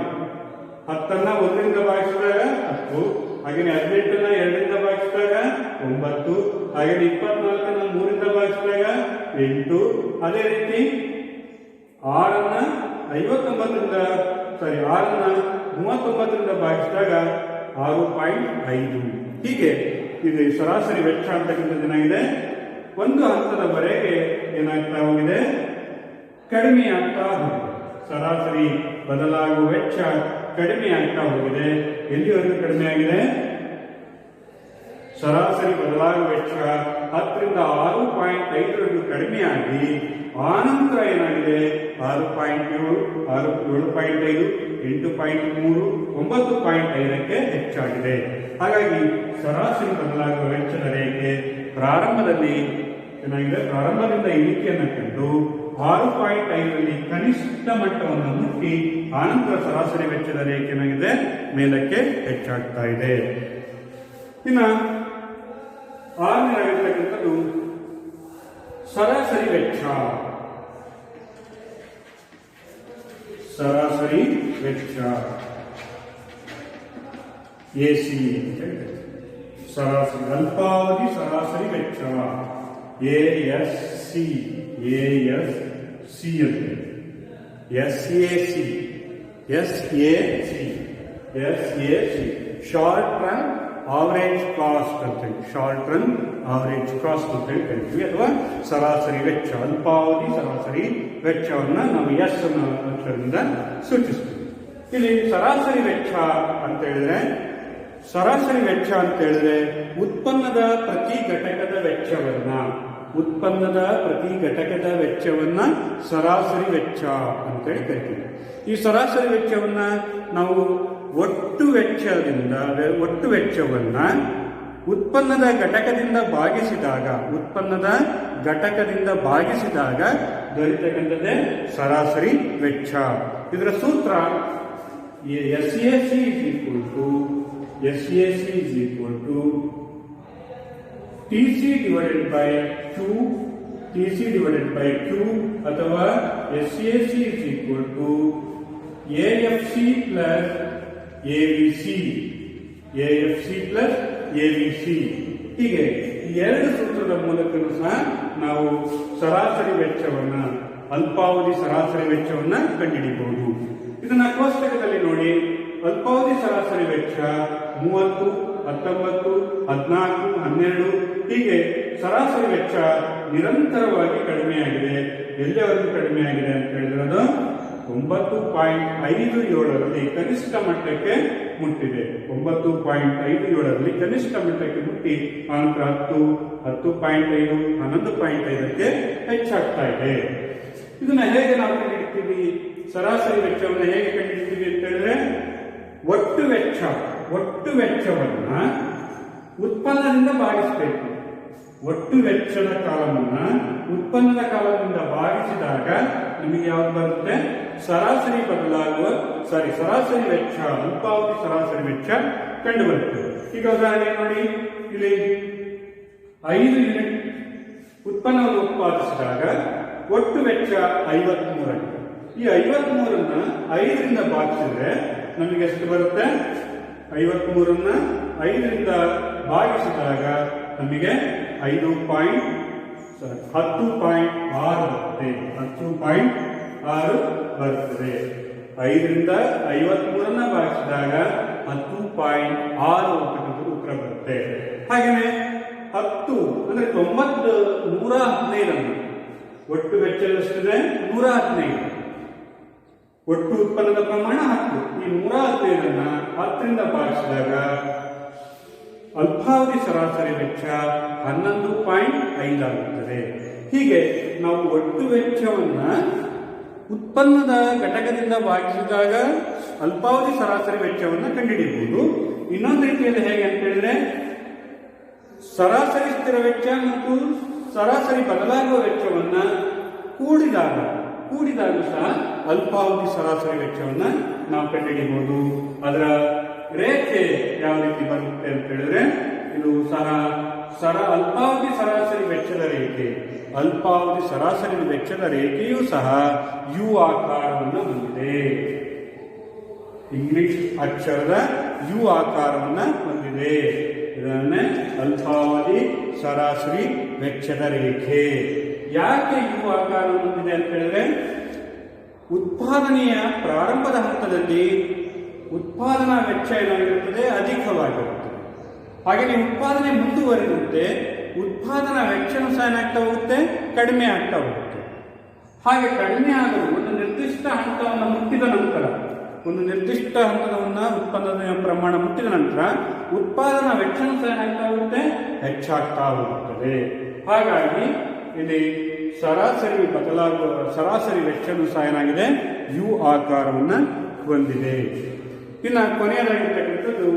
[SPEAKER 1] 10 1ರಿಂದ ಭಾಗಿಸಿದಾಗ 10, ಹಾಗೆ 18 2ರಿಂದ ಭಾಗಿಸಿದಾಗ 9, ಹಾಗೆ 24 3ರಿಂದ ಭಾಗಿಸಿದಾಗ 8, ಅದೇ ರೀತಿ 6 39ರಿಂದ ಭಾಗಿಸಿದಾಗ 6.5. ಹೀಗೆ ಇದು ಸರಾಸರಿ ವೆಚ್ಚ ಅಂತಕ್ಕಂಥದ್ದು ಏನಾಗಿದೆ? ಒಂದು ಹಂತದವರೆಗೆ ಏನಾಗ್ತಾ ಹೋಗಿದೆ? ಕಡಿಮೆ ಆಗ್ತಾ ಹೋಗಿದೆ. ಸರಾಸರಿ ಬದಲಾಗುವ ವೆಚ್ಚ ಕಡಿಮೆ ಆಗ್ತಾ ಹೋಗಿದೆ. ಎಲ್ಲಿವರೆಗೂ ಕಡಿಮೆ ಆಗಿದೆ? ಸರಾಸರಿ ಬದಲಾಗುವ ವೆಚ್ಚ 10ರಿಂದ 6.5 ಕಡಿಮೆಯಾಗಿ ಆನಂತರ ಏನಾಗಿದೆ? 6.7, 7.5, 8.3, 9.5ಕ್ಕೆ ಹೆಚ್ಚಾಗಿದೆ. ಹಾಗಾಗಿ ಸರಾಸರಿ ಬದಲಾಗುವ ವೆಚ್ಚದ ರೇಖೆ ಪ್ರಾರಂಭದಲ್ಲಿ ಏನಾಗಿದೆ? ಪ್ರಾರಂಭದಿಂದ ಇಳಿಕೆಯನ್ನು ಕಂಡು 6.5ರಲ್ಲಿ ಕನಿಷ್ಠ ಮಟ್ಟವನ್ನು ಮುಟ್ಟಿ ಆನಂತರ ಸರಾಸರಿ ವೆಚ್ಚದ ರೇಖೆ ಏನಾಗಿದೆ? ಮೇಲಕ್ಕೆ ಹೆಚ್ಚಾಗ್ತಾ ಇದೆ. ಇನ್ನು 6ನೇದಾಗಿರ್ತಕ್ಕಂಥದ್ದು ಸರಾಸರಿ ವೆಚ್ಚ. ಸರಾಸರಿ ವೆಚ್ಚ ಎಸಿ ಅಂತ ಹೇಳ್ತಾರೆ. ಸರಾಸರಿ ಅಲ್ಪಾವಧಿ ಸರಾಸರಿ ವೆಚ್ಚ ಎಎಸ್ಸಿ ಅಂತ Assisi short run average cost ಅಂತೇಳಿ, ಶಾರ್ಟ್ ರನ್ ಆವರೇಜ್ ಕಾಸ್ಟ್ ಅಂತೇಳಿ ಕರಿತೀವಿ. ಅಥವಾ ಸರಾಸರಿ ವೆಚ್ಚ, ಅಲ್ಪಾವಧಿ ಸರಾಸರಿ ವೆಚ್ಚವನ್ನ ನಾವು ಎಸ್ ಅನ್ನೋ ಅಕ್ಷರದಿಂದ ಸೂಚಿಸ್ತೀವಿ. ಇಲ್ಲಿ ಸರಾಸರಿ ವೆಚ್ಚ ಅಂತ ಹೇಳಿದ್ರೆ, ಸರಾಸರಿ ವೆಚ್ಚ ಅಂತ ಹೇಳಿದ್ರೆ ಉತ್ಪನ್ನದ ಪ್ರತಿ ಘಟಕದ ವೆಚ್ಚವನ್ನ ಸರಾಸರಿ ವೆಚ್ಚ ಅಂತೇಳಿ ಕರಿತೀವಿ. ಈ ಸರಾಸರಿ ವೆಚ್ಚವನ್ನ ನಾವು ಒಟ್ಟು ವೆಚ್ಚವನ್ನ ಉತ್ಪನ್ನದ ಘಟಕದಿಂದ ಭಾಗಿಸಿದಾಗ ದೊರೆತಕ್ಕಂಥದ್ದೇ ಸರಾಸರಿ ವೆಚ್ಚ. ಇದರ ಸೂತ್ರ SAC is equal to TC divided by Q ಅಥವಾ SAC is equal to AFC plus ABC. ಹೀಗೆ ಈ ಎರಡು ಸೂತ್ರದ ಮೂಲಕನೂ ಸಹ ನಾವು ಸರಾಸರಿ ವೆಚ್ಚವನ್ನ, ಅಲ್ಪಾವಧಿ ಸರಾಸರಿ ವೆಚ್ಚವನ್ನ ಕಂಡುಹಿಡಿಯಬಹುದು. ಇದನ್ನ ಕೋಷ್ಟಕದಲ್ಲಿ ನೋಡಿ. ಅಲ್ಪಾವಧಿ ಸರಾಸರಿ ವೆಚ್ಚ 30, 19, 14, 12 ಹೀಗೆ ಸರಾಸರಿ ವೆಚ್ಚ ನಿರಂತರವಾಗಿ ಕಡಿಮೆಯಾಗಿದೆ. ಎಲ್ಲಿವರೆಗೂ ಕಡಿಮೆಯಾಗಿದೆ ಅಂತ ಹೇಳಿದ್ರೆ 9.57ರಲ್ಲಿ ಕನಿಷ್ಠ ಮಟ್ಟಕ್ಕೆ ಮುಟ್ಟಿದೆ. 9.57ರಲ್ಲಿ ಕನಿಷ್ಠ ಮಟ್ಟಕ್ಕೆ ಮುಟ್ಟಿ ಆನಂತರ 10, 10.5, 11.5ಕ್ಕೆ ಹೆಚ್ಚಾಗ್ತಾ ಇದೆ. ಇದನ್ನ ಹೇಗೆ ನಾವು ಕಂಡುಹಿಡಿತೀವಿ? ಸರಾಸರಿ ವೆಚ್ಚವನ್ನು ಹೇಗೆ ಕಂಡುಹಿಡಿತೀವಿ ಅಂತ ಹೇಳಿದ್ರೆ ಒಟ್ಟು ವೆಚ್ಚವನ್ನ ಉತ್ಪನ್ನದಿಂದ ಭಾಗಿಸಬೇಕು. ಒಟ್ಟು ವೆಚ್ಚದ ಕಾಲಮನ್ನ ಉತ್ಪನ್ನದ ಕಾಲದಿಂದ ಭಾಗಿಸಿದಾಗ ನಿಮಗೆ ಯಾವ್ದು ಬರುತ್ತೆ? ಸರಾಸರಿ ವೆಚ್ಚ, ಅಲ್ಪಾವಧಿ ಸರಾಸರಿ ವೆಚ್ಚ ಕಂಡು ಬರುತ್ತೆ. ಈಗ ಉದಾಹರಣೆ ನೋಡಿ, ಇಲ್ಲಿ 5 ಯೂನಿಟ್ ಉತ್ಪನ್ನವನ್ನು ಉತ್ಪಾದಿಸಿದಾಗ ಒಟ್ಟು ವೆಚ್ಚ 53. ಈ 53ಅನ್ನ 5ರಿಂದ ಭಾಗಿಸಿದ್ರೆ ನಮಗೆ ಎಷ್ಟು ಬರುತ್ತೆ? 53ಅನ್ನ 5ರಿಂದ ಭಾಗಿಸಿದಾಗ ನಮಗೆ 10.6 ಬರುತ್ತದೆ. 5ರಿಂದ 53ಅನ್ನ ಭಾಗಿಸಿದಾಗ 10.6 ಉತ್ತರ ಬರುತ್ತೆ. ಹಾಗೆಯೇ 10 ಅಂದ್ರೆ 115 ಒಟ್ಟು ವೆಚ್ಚ ಎಷ್ಟಿದೆ? 115. ಒಟ್ಟು ಉತ್ಪನ್ನದ ಪ್ರಮಾಣ 10. ಈ 115ಅನ್ನ 10ರಿಂದ ಭಾಗಿಸಿದಾಗ ಅಲ್ಪಾವಧಿ ಸರಾಸರಿ ವೆಚ್ಚ 11.5 ಆಗುತ್ತದೆ. ಹೀಗೆ ನಾವು ಒಟ್ಟು ವೆಚ್ಚವನ್ನ ಉತ್ಪನ್ನದ ಘಟಕದಿಂದ ಭಾಗಿಸಿದಾಗ ಅಲ್ಪಾವಧಿ ಸರಾಸರಿ ವೆಚ್ಚವನ್ನು ಕಂಡುಹಿಡಿಯಬಹುದು. ಇನ್ನೊಂದು ರೀತಿಯಲ್ಲಿ ಹೇಗೆ ಅಂತ ಹೇಳಿದ್ರೆ, ಸರಾಸರಿ ಸ್ಥಿರ ವೆಚ್ಚ ಮತ್ತು ಸರಾಸರಿ ಬದಲಾಗುವ ವೆಚ್ಚವನ್ನ ಕೂಡಿದಾಗ ಸಹ ಅಲ್ಪಾವಧಿ ಸರಾಸರಿ ವೆಚ್ಚವನ್ನ ನಾವು ಕಂಡುಹಿಡಿಯಬಹುದು. ಅದರ ರೇಖೆ ಯಾವ ರೀತಿ ಬರುತ್ತೆ ಅಂತ ಹೇಳಿದ್ರೆ, ಇದು ಸಹ ಅಲ್ಪಾವಧಿ ಸರಾಸರಿ ವೆಚ್ಚದ ರೇಖೆ. ಅಲ್ಪಾವಧಿ ಸರಾಸರಿ ವೆಚ್ಚದ ರೇಖೆಯೂ ಸಹ ಯು ಆಕಾರವನ್ನು ಹೊಂದಿದೆ. ಇಂಗ್ಲಿಷ್ ಅಕ್ಷರದ ಯು ಆಕಾರವನ್ನು ಹೊಂದಿದೆ. ಇದನ್ನೇ ಅಲ್ಪಾವಧಿ ಸರಾಸರಿ ವೆಚ್ಚದ ರೇಖೆ. ಯಾಕೆ ಯು ಆಕಾರ ಹೊಂದಿದೆ ಅಂತ ಹೇಳಿದ್ರೆ, ಉತ್ಪಾದನೆಯ ಪ್ರಾರಂಭದ ಹಂತದಲ್ಲಿ ಉತ್ಪಾದನಾ ವೆಚ್ಚ ಏನಾಗಿರುತ್ತದೆ? ಅಧಿಕವಾಗಿರುತ್ತದೆ. ಹಾಗೆ ಉತ್ಪಾದನೆ ಮುಂದುವರಿದಂತೆ ಉತ್ಪಾದನಾ ವೆಚ್ಚನೂ ಸಹ ಏನಾಗ್ತಾ ಹೋಗುತ್ತೆ? ಕಡಿಮೆ ಆಗ್ತಾ ಹೋಗುತ್ತೆ. ಹಾಗೆ ಕಡಿಮೆ ಆಗಲು ಒಂದು ನಿರ್ದಿಷ್ಟ ಹಂತವನ್ನು ಮುಟ್ಟಿದ ನಂತರ, ಉತ್ಪನ್ನದ ಪ್ರಮಾಣ ಮುಟ್ಟಿದ ನಂತರ ಉತ್ಪಾದನಾ ವೆಚ್ಚನೂ ಸಹ ಏನಾಗ್ತಾ ಹೋಗುತ್ತೆ? ಹೆಚ್ಚಾಗ್ತಾ ಹೋಗುತ್ತದೆ. ಹಾಗಾಗಿ ಇಲ್ಲಿ ಸರಾಸರಿ ವೆಚ್ಚನೂ ಸಹ ಏನಾಗಿದೆ? ಯು ಆಕಾರವನ್ನು ಹೊಂದಿದೆ. ಇನ್ನು ಕೊನೆಯದಾಗಿರ್ತಕ್ಕಂಥದ್ದು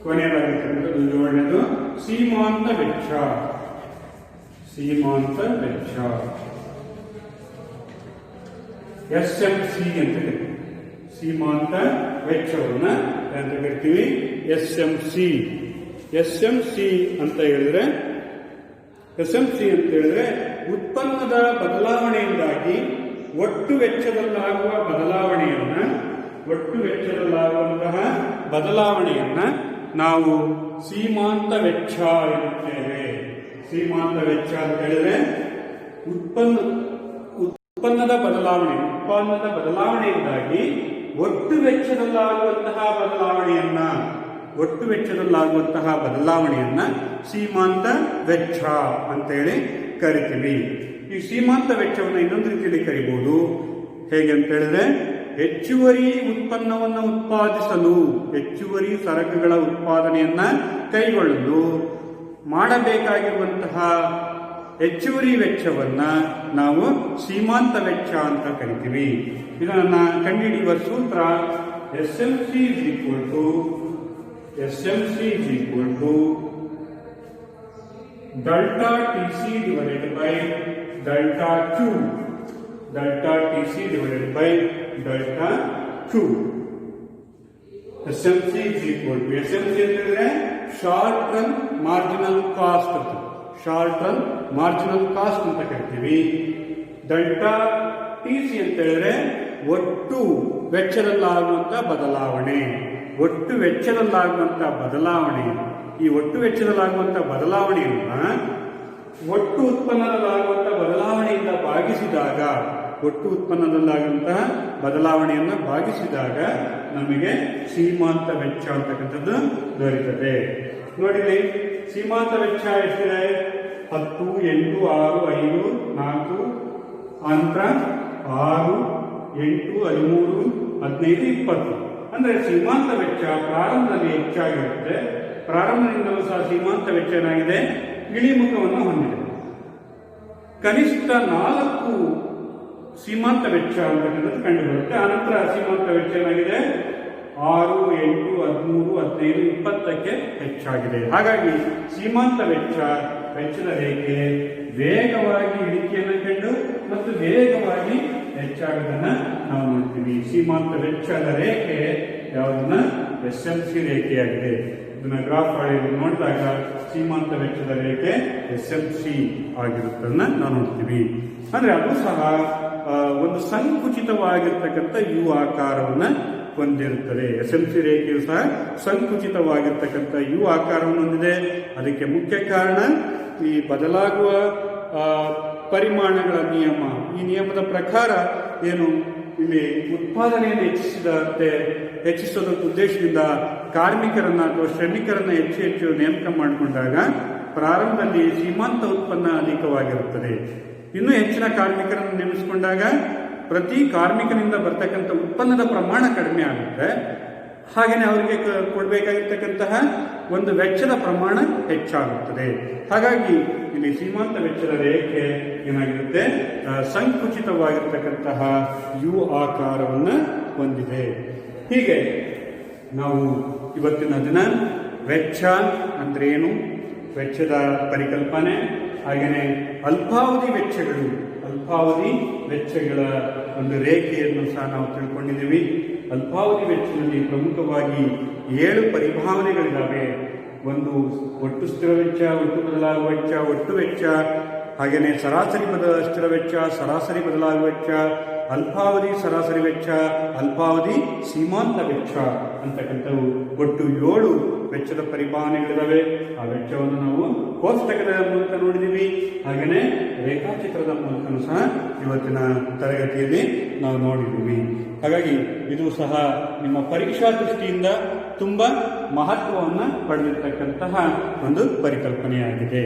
[SPEAKER 1] 7ನೇದು ಸೀಮಾಂತ ವೆಚ್ಚ. SMC ಅಂತ ಕರಿತೀವಿ. ಸೀಮಾಂತ ವೆಚ್ಚವನ್ನ ಅಂತ ಕರಿತೀವಿ SMC ಅಂತ ಹೇಳಿದ್ರೆ ಉತ್ಪನ್ನದ ಬದಲಾವಣೆಯಿಂದಾಗಿ ಒಟ್ಟು ವೆಚ್ಚದಲ್ಲಾಗುವ ಬದಲಾವಣೆಯನ್ನ ನಾವು ಸೀಮಾಂತ ವೆಚ್ಚ ಎನ್ನುತ್ತೇವೆ. ಸೀಮಾಂತ ವೆಚ್ಚ ಅಂತ ಹೇಳಿದ್ರೆ ಉತ್ಪನ್ನದ ಬದಲಾವಣೆಯಿಂದಾಗಿ ಒಟ್ಟು ವೆಚ್ಚದಲ್ಲಾಗುವಂತಹ ಬದಲಾವಣೆಯನ್ನ ಸೀಮಾಂತ ವೆಚ್ಚ ಅಂತೇಳಿ ಕರಿತೀವಿ. ಈ ಸೀಮಾಂತ ವೆಚ್ಚವನ್ನು ಇನ್ನೊಂದು ರೀತಿಯಲ್ಲಿ ಕರಿಬಹುದು. ಹೇಗೆ ಅಂತ ಹೇಳಿದ್ರೆ, ಹೆಚ್ಚುವರಿ ಉತ್ಪನ್ನವನ್ನು ಉತ್ಪಾದಿಸಲು, ಹೆಚ್ಚುವರಿ ಸರಕುಗಳ ಉತ್ಪಾದನೆಯನ್ನ ಕೈಗೊಳ್ಳಲು ಮಾಡಬೇಕಾಗಿರುವಂತಹ ಹೆಚ್ಚುವರಿ ವೆಚ್ಚವನ್ನ ನಾವು ಸೀಮಾಂತ ವೆಚ್ಚ ಅಂತ ಕರಿತೀವಿ. ಇದನ್ನ ಕಂಡುಹಿಡಿಯುವ ಸೂತ್ರ SMC is equal to delta TC divided by delta Q. SMC is equal to ಅಂತಂದ್ರೆ ಶಾರ್ಟ್ ರನ್ ಮಾರ್ಜಿನಲ್ ಕಾಸ್ಟ್ ಅಂತ ಕರಿತೀವಿ. ಡೆಲ್ಟಾ TC ಅಂತ ಹೇಳಿದ್ರೆ ಒಟ್ಟು ವೆಚ್ಚದಲ್ಲಾಗುವಂತಹ ಬದಲಾವಣೆ. ಈ ಒಟ್ಟು ವೆಚ್ಚದಲ್ಲಾಗುವಂತಹ ಬದಲಾವಣೆಯನ್ನ ಒಟ್ಟು ಉತ್ಪನ್ನದಲ್ಲಾಗುವಂತಹ ಬದಲಾವಣೆಯಿಂದ ಭಾಗಿಸಿದಾಗ ನಮಗೆ ಸೀಮಾಂತ ವೆಚ್ಚ ಅಂತಕ್ಕಂಥದ್ದು ದೊರೆಯುತ್ತದೆ. ನೋಡಿ, ಸೀಮಾಂತ ವೆಚ್ಚ ಎಷ್ಟಿದೆ? 10, 8, 6, 5, 4 ಅಂತರ 6, 8, 13, 15, 20. ಅಂದ್ರೆ ಸೀಮಾಂತ ವೆಚ್ಚ ಪ್ರಾರಂಭದಲ್ಲಿ ಹೆಚ್ಚಾಗಿರುತ್ತೆ. ಪ್ರಾರಂಭದಿಂದಲೂ ಸಹ ಸೀಮಾಂತ ವೆಚ್ಚ ಏನಾಗಿದೆ? ಇಳಿಮುಖವನ್ನು ಹೊಂದಿದೆ. ಕನಿಷ್ಠ 4 ಸೀಮಾಂತ ವೆಚ್ಚ ಅಂತಕ್ಕಂಥದ್ದು ಕಂಡು ಬರುತ್ತೆ. ಆನಂತರ ಸೀಮಾಂತ ವೆಚ್ಚ ಏನಾಗಿದೆ 6, 8, 13, 15, 20ಕ್ಕೆ ಹೆಚ್ಚಾಗಿದೆ. ಹಾಗಾಗಿ ಸೀಮಾಂತ ವೆಚ್ಚದ ರೇಖೆ ವೇಗವಾಗಿ ಇಳಿಕೆಯನ್ನು ಕಂಡು ಮತ್ತು ವೇಗವಾಗಿ ಹೆಚ್ಚಾಗುವುದನ್ನ ನಾವು ನೋಡ್ತೀವಿ. ಸೀಮಾಂತ ವೆಚ್ಚದ ರೇಖೆ ಯಾವುದನ್ನ SMC ರೇಖೆಯಾಗಿದೆ. ಇದನ್ನ ಗ್ರಾಫ್ ಹಾಳೆಯಲ್ಲಿ ನೋಡಿದಾಗ ಸೀಮಾಂತ ವೆಚ್ಚದ ರೇಖೆ SMC ಆಗಿರುತ್ತನ್ನ ನಾವು ನೋಡ್ತೀವಿ. ಅಂದ್ರೆ ಅದು ಸಹ ಒಂದು ಸಂಕುಚಿತವಾಗಿರ್ತಕ್ಕಂಥ ಯು ಆಕಾರವನ್ನ ಹೊಂದಿರುತ್ತದೆ. SMC ರೇಖೆಯು ಸಹ ಸಂಕುಚಿತವಾಗಿರ್ತಕ್ಕಂಥ ಯು ಆಕಾರವನ್ನು ಹೊಂದಿದೆ. ಅದಕ್ಕೆ ಮುಖ್ಯ ಕಾರಣ ಈ ಬದಲಾಗುವ ಪರಿಮಾಣಗಳ ನಿಯಮ. ಈ ನಿಯಮದ ಪ್ರಕಾರ ಏನು ಇಲ್ಲಿ ಉತ್ಪಾದನೆಯನ್ನು ಹೆಚ್ಚಿಸೋದಕ್ಕೆ ಉದ್ದೇಶದಿಂದ ಕಾರ್ಮಿಕರನ್ನ ಅಥವಾ ಶ್ರಮಿಕರನ್ನ ಹೆಚ್ಚು ನೇಮಕ ಮಾಡಿಕೊಂಡಾಗ ಪ್ರಾರಂಭದಲ್ಲಿ ಸೀಮಾಂತ ಉತ್ಪನ್ನ ಅಧಿಕವಾಗಿರುತ್ತದೆ. ಇನ್ನೂ ಹೆಚ್ಚಿನ ಕಾರ್ಮಿಕರನ್ನು ನೇಮಿಸಿಕೊಂಡಾಗ ಪ್ರತಿ ಕಾರ್ಮಿಕನಿಂದ ಬರ್ತಕ್ಕಂಥ ಉತ್ಪನ್ನದ ಪ್ರಮಾಣ ಕಡಿಮೆ ಆಗುತ್ತೆ. ಹಾಗೆಯೇ ಅವರಿಗೆ ಕೊಡಬೇಕಾಗಿರ್ತಕ್ಕಂತಹ ಒಂದು ವೆಚ್ಚದ ಪ್ರಮಾಣ ಹೆಚ್ಚಾಗುತ್ತದೆ. ಹಾಗಾಗಿ ಇಲ್ಲಿ ಸೀಮಾಂತ ವೆಚ್ಚದ ರೇಖೆ ಏನಾಗಿರುತ್ತೆ, ಸಂಕುಚಿತವಾಗಿರ್ತಕ್ಕಂತಹ ಯು ಆಕಾರವನ್ನು ಹೊಂದಿದೆ. ಹೀಗೆ ನಾವು ಇವತ್ತಿನ ದಿನ ವೆಚ್ಚ ಅಂದ್ರೆ ಏನು, ವೆಚ್ಚದ ಪರಿಕಲ್ಪನೆ, ಹಾಗೆಯೇ ಅಲ್ಪಾವಧಿ ವೆಚ್ಚಗಳ ಒಂದು ರೇಖೆಯನ್ನು ಸಹ ನಾವು ತಿಳ್ಕೊಂಡಿದ್ದೀವಿ. ಅಲ್ಪಾವಧಿ ವೆಚ್ಚದಲ್ಲಿ ಪ್ರಮುಖವಾಗಿ 7 ಪರಿಭಾವನೆಗಳಿದ್ದಾವೆ. ಒಂದು ಒಟ್ಟು ಸ್ಥಿರ ವೆಚ್ಚ, ಒಟ್ಟು ಬದಲಾಗುವ ವೆಚ್ಚ, ಒಟ್ಟು ವೆಚ್ಚ, ಹಾಗೆಯೇ ಸರಾಸರಿ ಸ್ಥಿರ ವೆಚ್ಚ, ಸರಾಸರಿ ಬದಲಾಗುವ ವೆಚ್ಚ, ಅಲ್ಪಾವಧಿ ಸರಾಸರಿ ವೆಚ್ಚ, ಅಲ್ಪಾವಧಿ ಸೀಮಾಂತ ವೆಚ್ಚ ಅಂತಕ್ಕಂಥವು ಒಟ್ಟು 7 ವೆಚ್ಚದ ಪರಿಭಾವನೆಗಳಿದ್ದಾವೆ. ಆ ವೆಚ್ಚವನ್ನು ನಾವು ಕೋಷ್ಟಕದ ಮೂಲಕ ನೋಡಿದ್ದೀವಿ. ಹಾಗೆಯೇ ರೇಖಾಚಿತ್ರದ ಮೂಲಕನೂ ಸಹ ಇವತ್ತಿನ ತರಗತಿಯಲ್ಲಿ ನಾವು ನೋಡಿದ್ದೀವಿ. ಹಾಗಾಗಿ ಇದು ಸಹ ನಿಮ್ಮ ಪರೀಕ್ಷಾ ದೃಷ್ಟಿಯಿಂದ ತುಂಬಾ ಮಹತ್ವವನ್ನು ಪಡೆದಿರ್ತಕ್ಕಂತಹ ಒಂದು ಪರಿಕಲ್ಪನೆಯಾಗಿದೆ.